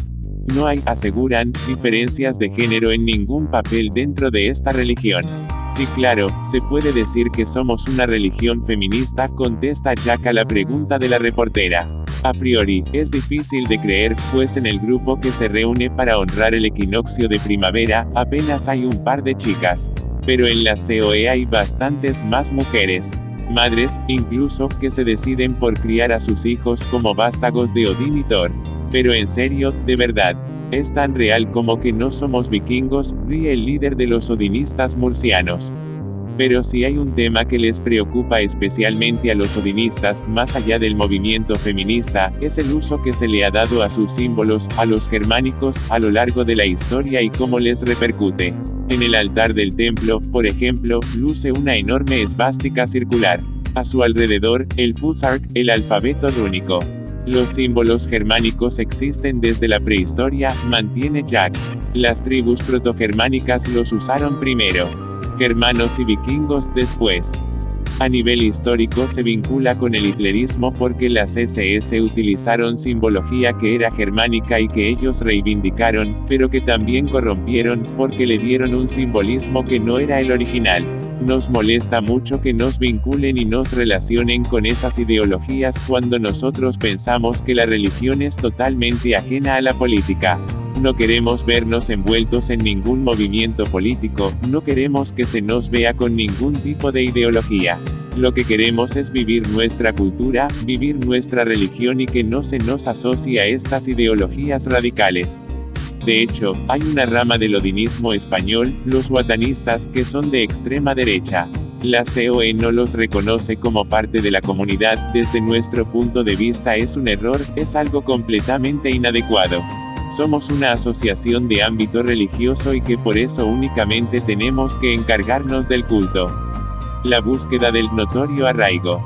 No hay, aseguran, diferencias de género en ningún papel dentro de esta religión. Sí, claro, se puede decir que somos una religión feminista, contesta Jack a la pregunta de la reportera. A priori, es difícil de creer, pues en el grupo que se reúne para honrar el equinoccio de primavera, apenas hay un par de chicas. Pero en la COE hay bastantes más mujeres. Madres, incluso, que se deciden por criar a sus hijos como vástagos de Odín y Thor. Pero en serio, de verdad, es tan real como que no somos vikingos, ríe el líder de los odinistas murcianos. Pero si hay un tema que les preocupa especialmente a los odinistas, más allá del movimiento feminista, es el uso que se le ha dado a sus símbolos, a los germánicos, a lo largo de la historia y cómo les repercute. En el altar del templo, por ejemplo, luce una enorme esvástica circular. A su alrededor, el Futsark, el alfabeto rúnico. Los símbolos germánicos existen desde la prehistoria, mantiene Jack. Las tribus protogermánicas los usaron primero. Germanos y vikingos después. A nivel histórico se vincula con el hitlerismo porque las SS utilizaron simbología que era germánica y que ellos reivindicaron, pero que también corrompieron, porque le dieron un simbolismo que no era el original. Nos molesta mucho que nos vinculen y nos relacionen con esas ideologías cuando nosotros pensamos que la religión es totalmente ajena a la política. No queremos vernos envueltos en ningún movimiento político, no queremos que se nos vea con ningún tipo de ideología. Lo que queremos es vivir nuestra cultura, vivir nuestra religión y que no se nos asocie a estas ideologías radicales. De hecho, hay una rama del odinismo español, los watanistas, que son de extrema derecha. La COE no los reconoce como parte de la comunidad, desde nuestro punto de vista es un error, es algo completamente inadecuado. Somos una asociación de ámbito religioso y que por eso únicamente tenemos que encargarnos del culto. La búsqueda del notorio arraigo.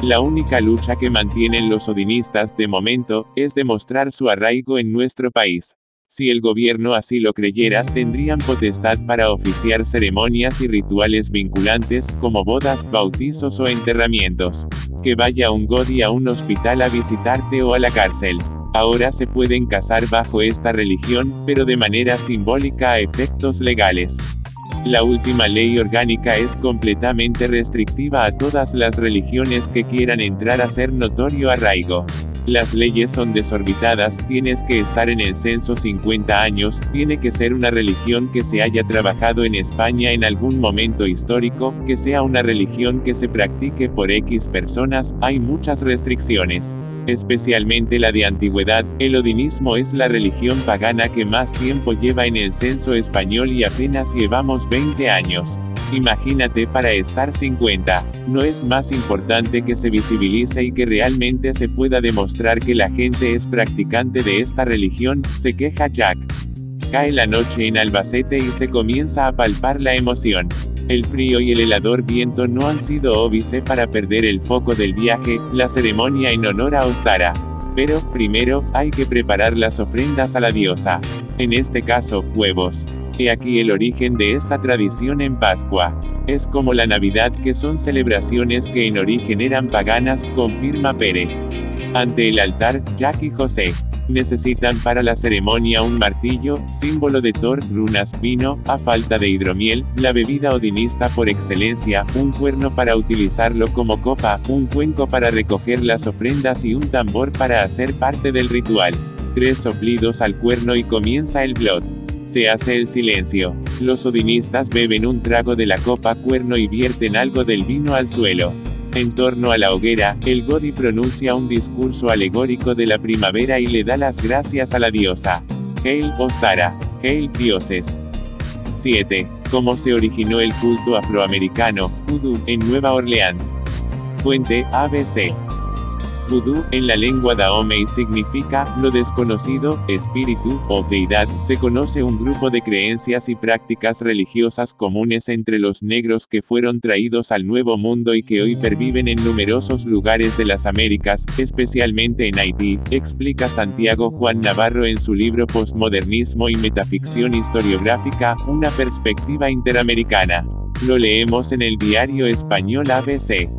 La única lucha que mantienen los odinistas, de momento, es demostrar su arraigo en nuestro país. Si el gobierno así lo creyera, tendrían potestad para oficiar ceremonias y rituales vinculantes, como bodas, bautizos o enterramientos. Que vaya un godi a un hospital a visitarte o a la cárcel. Ahora se pueden casar bajo esta religión, pero de manera simbólica a efectos legales. La última ley orgánica es completamente restrictiva a todas las religiones que quieran entrar a ser notorio arraigo. Las leyes son desorbitadas, tienes que estar en el censo 50 años, tiene que ser una religión que se haya trabajado en España en algún momento histórico, que sea una religión que se practique por X personas, hay muchas restricciones. Especialmente la de antigüedad, el odinismo es la religión pagana que más tiempo lleva en el censo español y apenas llevamos 20 años. Imagínate para estar 50. ¿No es más importante que se visibilice y que realmente se pueda demostrar que la gente es practicante de esta religión?, se queja Jack. Cae la noche en Albacete y se comienza a palpar la emoción. El frío y el helador viento no han sido óbice para perder el foco del viaje, la ceremonia en honor a Ostara. Pero, primero, hay que preparar las ofrendas a la diosa. En este caso, huevos. He aquí el origen de esta tradición en Pascua. Es como la Navidad, que son celebraciones que en origen eran paganas, confirma Pere. Ante el altar, Jack y José necesitan para la ceremonia un martillo, símbolo de Thor, runas, vino, a falta de hidromiel, la bebida odinista por excelencia, un cuerno para utilizarlo como copa, un cuenco para recoger las ofrendas y un tambor para hacer parte del ritual. 3 soplidos al cuerno y comienza el blot. Se hace el silencio. Los odinistas beben un trago de la copa cuerno y vierten algo del vino al suelo. En torno a la hoguera, el godi pronuncia un discurso alegórico de la primavera y le da las gracias a la diosa. Hail Ostara. Hail dioses. 7. ¿Cómo se originó el culto afroamericano, vudú, en Nueva Orleans? Fuente, ABC. Vudú, en la lengua Dahomey significa, lo desconocido, espíritu, o deidad. Se conoce un grupo de creencias y prácticas religiosas comunes entre los negros que fueron traídos al Nuevo Mundo y que hoy perviven en numerosos lugares de las Américas, especialmente en Haití, explica Santiago Juan Navarro en su libro Postmodernismo y Metaficción Historiográfica, una perspectiva interamericana. Lo leemos en el diario español ABC.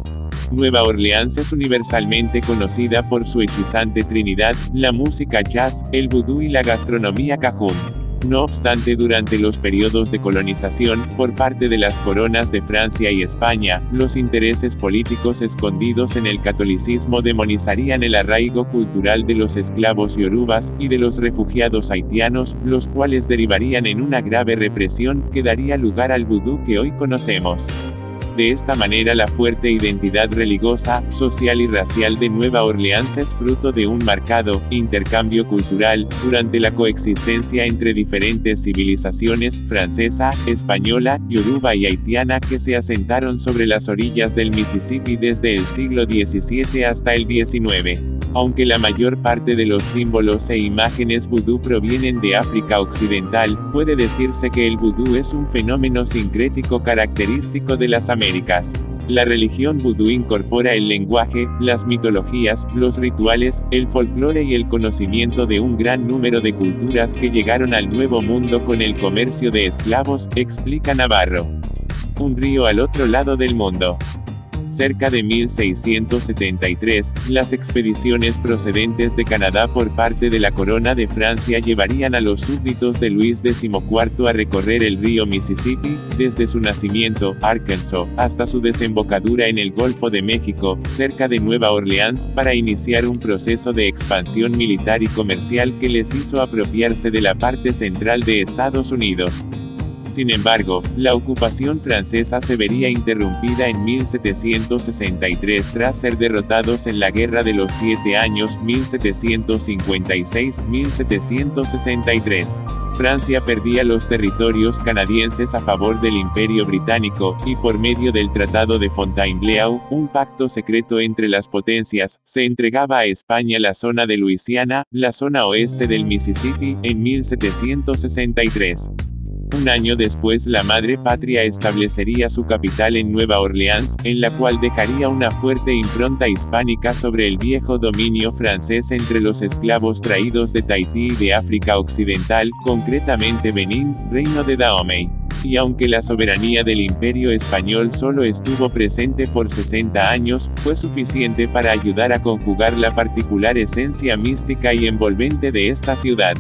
Nueva Orleans es universalmente conocida por su hechizante trinidad, la música jazz, el vudú y la gastronomía cajún. No obstante, durante los periodos de colonización, por parte de las coronas de Francia y España, los intereses políticos escondidos en el catolicismo demonizarían el arraigo cultural de los esclavos yorubas, y de los refugiados haitianos, los cuales derivarían en una grave represión, que daría lugar al vudú que hoy conocemos. De esta manera la fuerte identidad religiosa, social y racial de Nueva Orleans es fruto de un marcado intercambio cultural, durante la coexistencia entre diferentes civilizaciones, francesa, española, yoruba y haitiana que se asentaron sobre las orillas del Mississippi desde el siglo XVII hasta el XIX. Aunque la mayor parte de los símbolos e imágenes vudú provienen de África Occidental, puede decirse que el vudú es un fenómeno sincrético característico de las Américas. La religión vudú incorpora el lenguaje, las mitologías, los rituales, el folclore y el conocimiento de un gran número de culturas que llegaron al Nuevo Mundo con el comercio de esclavos, explica Navarro. Un río al otro lado del mundo. Cerca de 1673, las expediciones procedentes de Canadá por parte de la Corona de Francia llevarían a los súbditos de Luis XIV a recorrer el río Mississippi, desde su nacimiento, Arkansas, hasta su desembocadura en el Golfo de México, cerca de Nueva Orleans, para iniciar un proceso de expansión militar y comercial que les hizo apropiarse de la parte central de Estados Unidos. Sin embargo, la ocupación francesa se vería interrumpida en 1763 tras ser derrotados en la Guerra de los 7 Años 1756-1763. Francia perdía los territorios canadienses a favor del Imperio Británico, y por medio del Tratado de Fontainebleau, un pacto secreto entre las potencias, se entregaba a España la zona de Luisiana, la zona oeste del Mississippi, en 1763. Un año después la madre patria establecería su capital en Nueva Orleans, en la cual dejaría una fuerte impronta hispánica sobre el viejo dominio francés entre los esclavos traídos de Tahití y de África Occidental, concretamente Benín, Reino de Dahomey. Y aunque la soberanía del Imperio Español solo estuvo presente por 60 años, fue suficiente para ayudar a conjugar la particular esencia mística y envolvente de esta ciudad.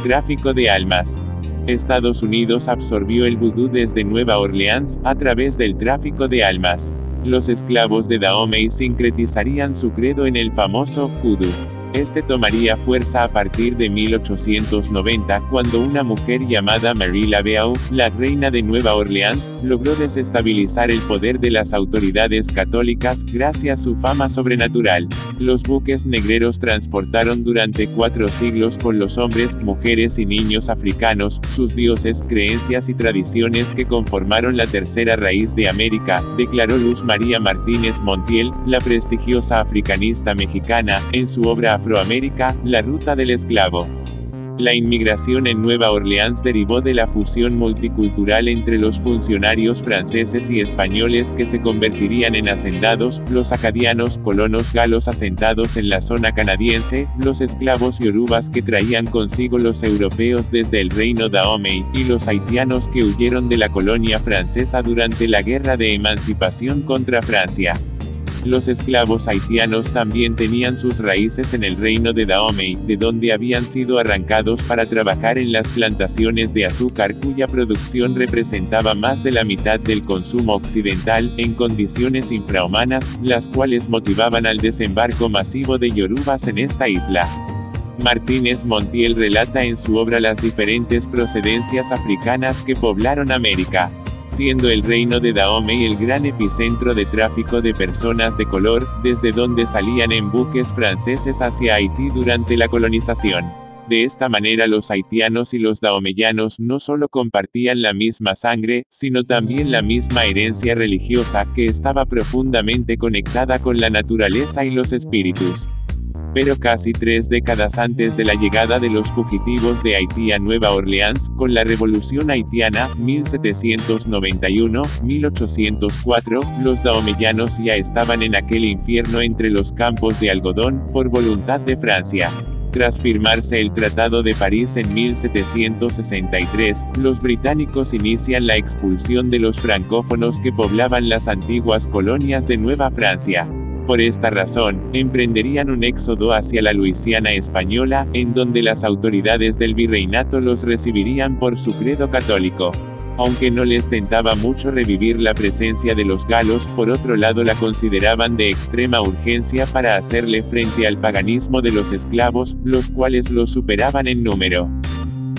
Tráfico de almas. Estados Unidos absorbió el vudú desde Nueva Orleans, a través del tráfico de almas. Los esclavos de Dahomey sincretizarían su credo en el famoso vudú. Este tomaría fuerza a partir de 1890, cuando una mujer llamada Marie Laveau, la reina de Nueva Orleans, logró desestabilizar el poder de las autoridades católicas, gracias a su fama sobrenatural. Los buques negreros transportaron durante 4 siglos con los hombres, mujeres y niños africanos, sus dioses, creencias y tradiciones que conformaron la tercera raíz de América, declaró Luz María Martínez Montiel, la prestigiosa africanista mexicana, en su obra Afroamérica, la ruta del esclavo. La inmigración en Nueva Orleans derivó de la fusión multicultural entre los funcionarios franceses y españoles que se convertirían en hacendados, los acadianos, colonos galos asentados en la zona canadiense, los esclavos yorubas que traían consigo los europeos desde el reino Dahomey, y los haitianos que huyeron de la colonia francesa durante la Guerra de Emancipación contra Francia. Los esclavos haitianos también tenían sus raíces en el reino de Dahomey, de donde habían sido arrancados para trabajar en las plantaciones de azúcar cuya producción representaba más de la mitad del consumo occidental, en condiciones infrahumanas, las cuales motivaban al desembarco masivo de yorubas en esta isla. Martínez Montiel relata en su obra las diferentes procedencias africanas que poblaron América, siendo el reino de Dahomey el gran epicentro de tráfico de personas de color, desde donde salían en buques franceses hacia Haití durante la colonización. De esta manera los haitianos y los dahomeyanos no solo compartían la misma sangre, sino también la misma herencia religiosa, que estaba profundamente conectada con la naturaleza y los espíritus. Pero casi 3 décadas antes de la llegada de los fugitivos de Haití a Nueva Orleans, con la Revolución Haitiana, 1791-1804, los dahomeyanos ya estaban en aquel infierno entre los campos de algodón, por voluntad de Francia. Tras firmarse el Tratado de París en 1763, los británicos inician la expulsión de los francófonos que poblaban las antiguas colonias de Nueva Francia. Por esta razón, emprenderían un éxodo hacia la Luisiana española, en donde las autoridades del virreinato los recibirían por su credo católico. Aunque no les tentaba mucho revivir la presencia de los galos, por otro lado la consideraban de extrema urgencia para hacerle frente al paganismo de los esclavos, los cuales los superaban en número.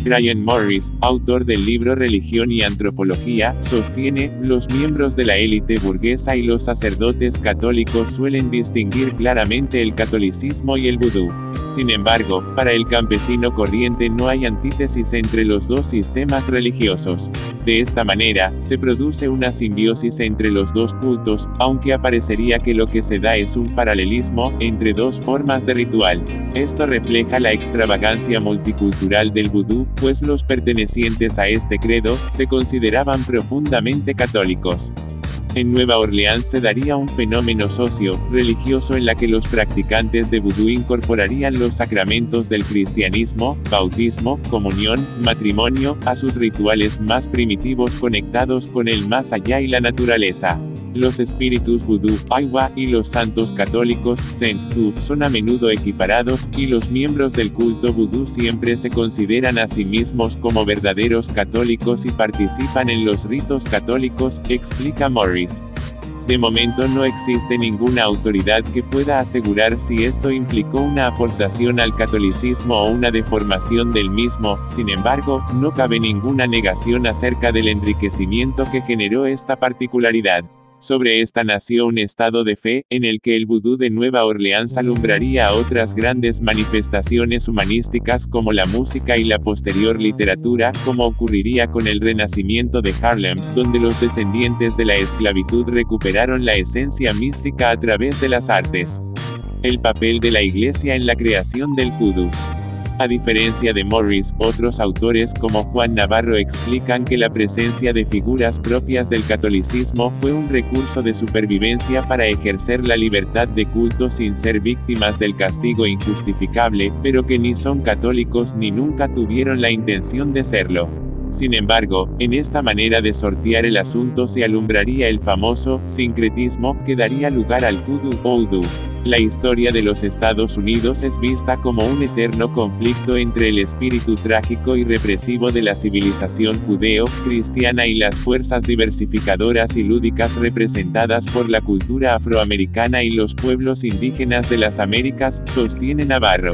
Brian Morris, autor del libro Religión y Antropología, sostiene, los miembros de la élite burguesa y los sacerdotes católicos suelen distinguir claramente el catolicismo y el vudú. Sin embargo, para el campesino corriente no hay antítesis entre los dos sistemas religiosos. De esta manera, se produce una simbiosis entre los dos cultos, aunque aparecería que lo que se da es un paralelismo entre dos formas de ritual. Esto refleja la extravagancia multicultural del vudú, pues los pertenecientes a este credo, se consideraban profundamente católicos. En Nueva Orleans se daría un fenómeno socio-religioso en la que los practicantes de vudú incorporarían los sacramentos del cristianismo, bautismo, comunión, matrimonio, a sus rituales más primitivos conectados con el más allá y la naturaleza. Los espíritus vudú, Aiwa, y los santos católicos, Sentu, son a menudo equiparados, y los miembros del culto vudú siempre se consideran a sí mismos como verdaderos católicos y participan en los ritos católicos, explica Morris. De momento no existe ninguna autoridad que pueda asegurar si esto implicó una aportación al catolicismo o una deformación del mismo, sin embargo, no cabe ninguna negación acerca del enriquecimiento que generó esta particularidad. Sobre esta nació un estado de fe, en el que el vudú de Nueva Orleans alumbraría a otras grandes manifestaciones humanísticas como la música y la posterior literatura, como ocurriría con el Renacimiento de Harlem, donde los descendientes de la esclavitud recuperaron la esencia mística a través de las artes. El papel de la Iglesia en la creación del vudú. A diferencia de Morris, otros autores como Juan Navarro explican que la presencia de figuras propias del catolicismo fue un recurso de supervivencia para ejercer la libertad de culto sin ser víctimas del castigo injustificable, pero que ni son católicos ni nunca tuvieron la intención de serlo. Sin embargo, en esta manera de sortear el asunto se alumbraría el famoso sincretismo que daría lugar al vudú o udú. La historia de los Estados Unidos es vista como un eterno conflicto entre el espíritu trágico y represivo de la civilización judeo-cristiana y las fuerzas diversificadoras y lúdicas representadas por la cultura afroamericana y los pueblos indígenas de las Américas, sostiene Navarro.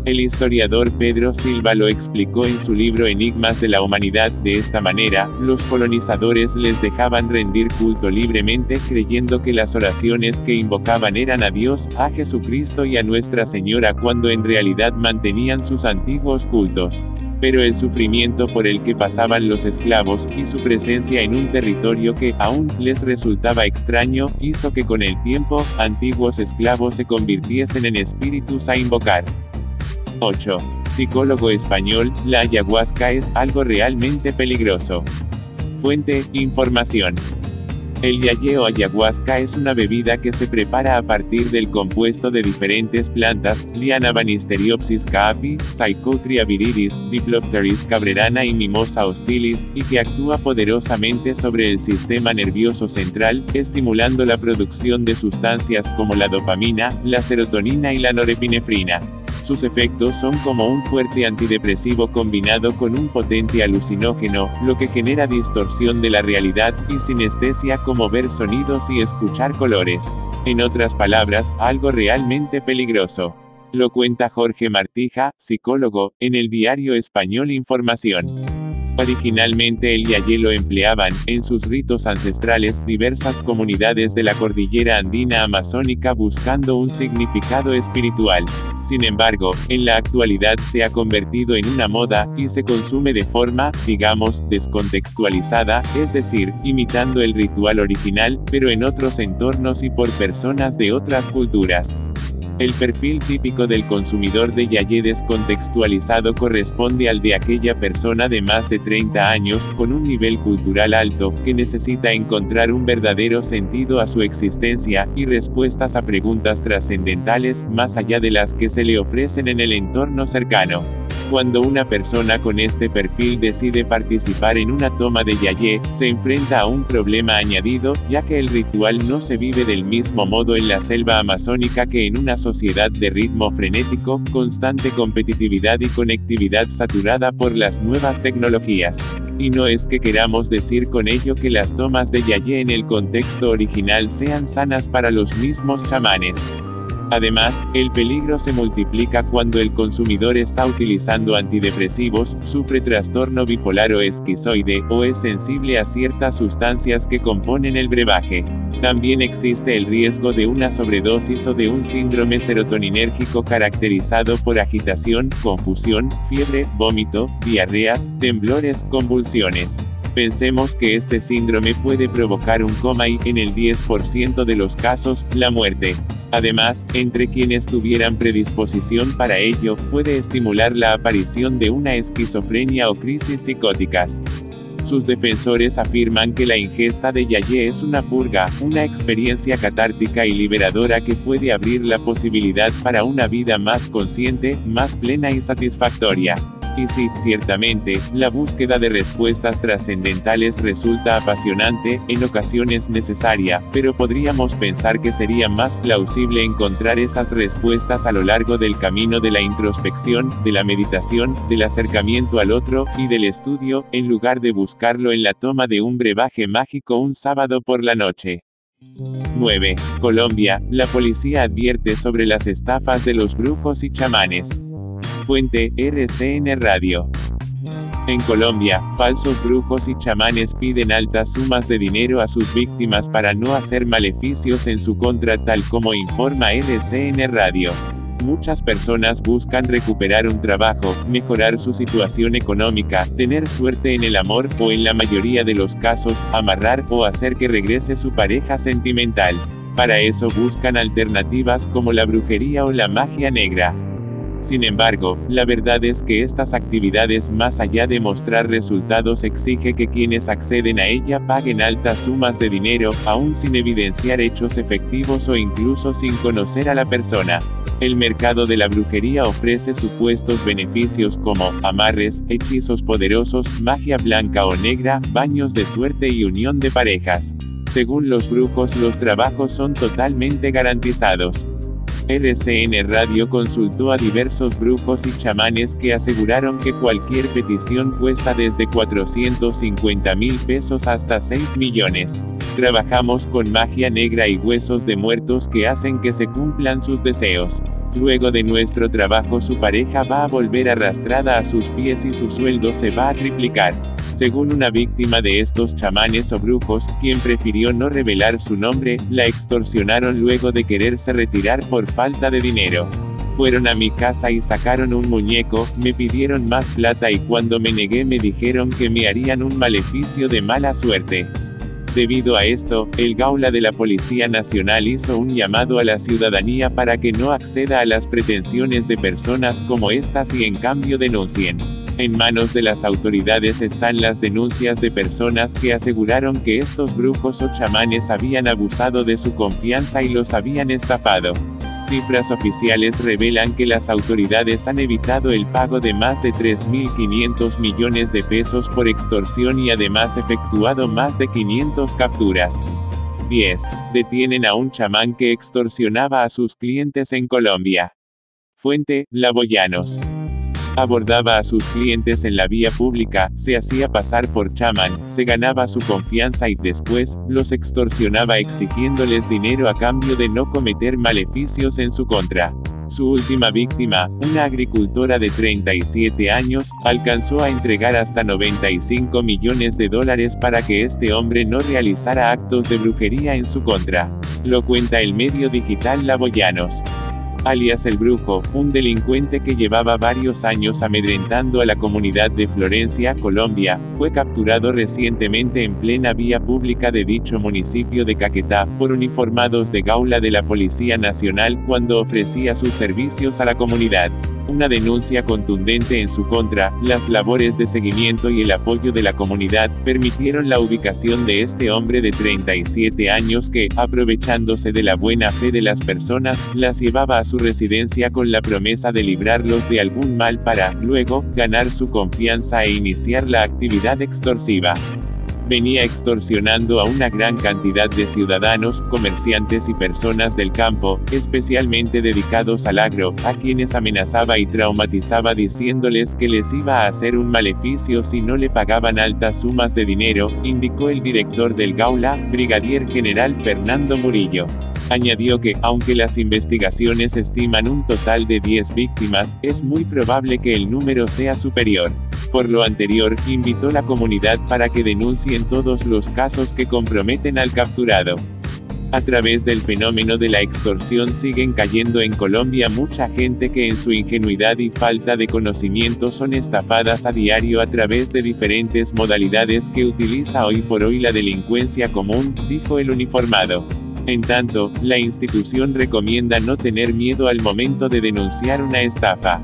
El historiador Pedro Silva lo explicó en su libro Enigmas de la Humanidad. De esta manera, los colonizadores les dejaban rendir culto libremente creyendo que las oraciones que invocaban eran a Dios, a Jesucristo y a Nuestra Señora cuando en realidad mantenían sus antiguos cultos. Pero el sufrimiento por el que pasaban los esclavos, y su presencia en un territorio que, aún, les resultaba extraño, hizo que con el tiempo, antiguos esclavos se convirtiesen en espíritus a invocar. 8. Psicólogo español, la ayahuasca es algo realmente peligroso. Fuente, información. El yagé o ayahuasca es una bebida que se prepara a partir del compuesto de diferentes plantas, Liana banisteriopsis caapi, Psychotria viridis, Diplopteris cabrerana y Mimosa hostilis, y que actúa poderosamente sobre el sistema nervioso central, estimulando la producción de sustancias como la dopamina, la serotonina y la norepinefrina. Sus efectos son como un fuerte antidepresivo combinado con un potente alucinógeno, lo que genera distorsión de la realidad, y sinestesia como ver sonidos y escuchar colores. En otras palabras, algo realmente peligroso. Lo cuenta Jorge Martija, psicólogo, en el diario español Información. Originalmente el yagé lo empleaban, en sus ritos ancestrales, diversas comunidades de la cordillera andina amazónica buscando un significado espiritual. Sin embargo, en la actualidad se ha convertido en una moda, y se consume de forma, digamos, descontextualizada, es decir, imitando el ritual original, pero en otros entornos y por personas de otras culturas. El perfil típico del consumidor de yagé descontextualizado corresponde al de aquella persona de más de 30 años, con un nivel cultural alto, que necesita encontrar un verdadero sentido a su existencia, y respuestas a preguntas trascendentales, más allá de las que se le ofrecen en el entorno cercano. Cuando una persona con este perfil decide participar en una toma de yagé, se enfrenta a un problema añadido, ya que el ritual no se vive del mismo modo en la selva amazónica que en una sociedad de ritmo frenético, constante competitividad y conectividad saturada por las nuevas tecnologías. Y no es que queramos decir con ello que las tomas de yagé en el contexto original sean sanas para los mismos chamanes. Además, el peligro se multiplica cuando el consumidor está utilizando antidepresivos, sufre trastorno bipolar o esquizoide, o es sensible a ciertas sustancias que componen el brebaje. También existe el riesgo de una sobredosis o de un síndrome serotoninérgico caracterizado por agitación, confusión, fiebre, vómito, diarreas, temblores, convulsiones. Pensemos que este síndrome puede provocar un coma y, en el 10% de los casos, la muerte. Además, entre quienes tuvieran predisposición para ello, puede estimular la aparición de una esquizofrenia o crisis psicóticas. Sus defensores afirman que la ingesta de yagé es una purga, una experiencia catártica y liberadora que puede abrir la posibilidad para una vida más consciente, más plena y satisfactoria. Y sí, ciertamente, la búsqueda de respuestas trascendentales resulta apasionante, en ocasiones necesaria, pero podríamos pensar que sería más plausible encontrar esas respuestas a lo largo del camino de la introspección, de la meditación, del acercamiento al otro, y del estudio, en lugar de buscarlo en la toma de un brebaje mágico un sábado por la noche. 9. Colombia, la policía advierte sobre las estafas de los brujos y chamanes. Fuente, RCN Radio. En Colombia, falsos brujos y chamanes piden altas sumas de dinero a sus víctimas para no hacer maleficios en su contra, tal como informa RCN Radio. Muchas personas buscan recuperar un trabajo, mejorar su situación económica, tener suerte en el amor, o en la mayoría de los casos, amarrar o hacer que regrese su pareja sentimental. Para eso buscan alternativas como la brujería o la magia negra. Sin embargo, la verdad es que estas actividades, más allá de mostrar resultados, exige que quienes acceden a ella paguen altas sumas de dinero, aún sin evidenciar hechos efectivos o incluso sin conocer a la persona. El mercado de la brujería ofrece supuestos beneficios como amarres, hechizos poderosos, magia blanca o negra, baños de suerte y unión de parejas. Según los brujos, los trabajos son totalmente garantizados. RCN Radio consultó a diversos brujos y chamanes que aseguraron que cualquier petición cuesta desde 450,000 pesos hasta 6 millones. Trabajamos con magia negra y huesos de muertos que hacen que se cumplan sus deseos. Luego de nuestro trabajo su pareja va a volver arrastrada a sus pies y su sueldo se va a triplicar. Según una víctima de estos chamanes o brujos, quien prefirió no revelar su nombre, la extorsionaron luego de quererse retirar por falta de dinero. Fueron a mi casa y sacaron un muñeco, me pidieron más plata y cuando me negué me dijeron que me harían un maleficio de mala suerte. Debido a esto, el Gaula de la Policía Nacional hizo un llamado a la ciudadanía para que no acceda a las pretensiones de personas como estas y en cambio denuncien. En manos de las autoridades están las denuncias de personas que aseguraron que estos brujos o chamanes habían abusado de su confianza y los habían estafado. Cifras oficiales revelan que las autoridades han evitado el pago de más de 3.500 millones de pesos por extorsión y además efectuado más de 500 capturas. 10. Detienen a un chamán que extorsionaba a sus clientes en Colombia. Fuente, La Boyanos. Abordaba a sus clientes en la vía pública, se hacía pasar por chamán, se ganaba su confianza y después, los extorsionaba exigiéndoles dinero a cambio de no cometer maleficios en su contra. Su última víctima, una agricultora de 37 años, alcanzó a entregar hasta 95 millones de dólares para que este hombre no realizara actos de brujería en su contra. Lo cuenta el medio digital La Boyanos. Alias el Brujo, un delincuente que llevaba varios años amedrentando a la comunidad de Florencia, Colombia, fue capturado recientemente en plena vía pública de dicho municipio de Caquetá, por uniformados de Gaula de la Policía Nacional cuando ofrecía sus servicios a la comunidad. Una denuncia contundente en su contra, las labores de seguimiento y el apoyo de la comunidad, permitieron la ubicación de este hombre de 37 años que, aprovechándose de la buena fe de las personas, las llevaba a su residencia con la promesa de librarlos de algún mal para, luego, ganar su confianza e iniciar la actividad extorsiva. Venía extorsionando a una gran cantidad de ciudadanos, comerciantes y personas del campo, especialmente dedicados al agro, a quienes amenazaba y traumatizaba diciéndoles que les iba a hacer un maleficio si no le pagaban altas sumas de dinero, indicó el director del Gaula, Brigadier General Fernando Murillo. Añadió que, aunque las investigaciones estiman un total de 10 víctimas, es muy probable que el número sea superior. Por lo anterior, invitó a la comunidad para que denuncien todos los casos que comprometen al capturado. A través del fenómeno de la extorsión siguen cayendo en Colombia mucha gente que en su ingenuidad y falta de conocimiento son estafadas a diario a través de diferentes modalidades que utiliza hoy por hoy la delincuencia común, dijo el uniformado. En tanto, la institución recomienda no tener miedo al momento de denunciar una estafa.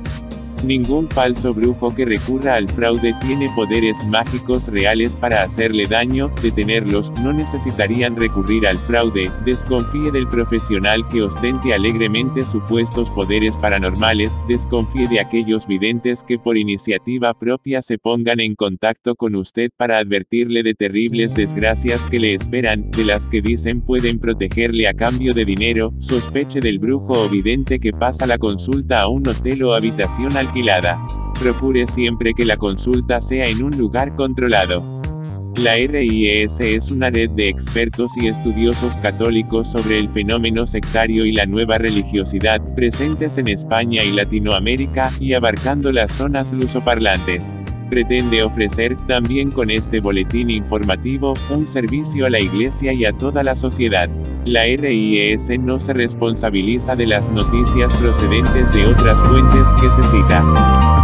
Ningún falso brujo que recurra al fraude tiene poderes mágicos reales para hacerle daño. Detenerlos, no necesitarían recurrir al fraude. Desconfíe del profesional que ostente alegremente supuestos poderes paranormales. Desconfíe de aquellos videntes que por iniciativa propia se pongan en contacto con usted para advertirle de terribles desgracias que le esperan, de las que dicen pueden protegerle a cambio de dinero. Sospeche del brujo o vidente que pasa la consulta a un hotel o habitación alquilada. Procure siempre que la consulta sea en un lugar controlado. La RIES es una red de expertos y estudiosos católicos sobre el fenómeno sectario y la nueva religiosidad, presentes en España y Latinoamérica, y abarcando las zonas lusoparlantes. Pretende ofrecer, también con este boletín informativo, un servicio a la Iglesia y a toda la sociedad. La RIES no se responsabiliza de las noticias procedentes de otras fuentes que se cita.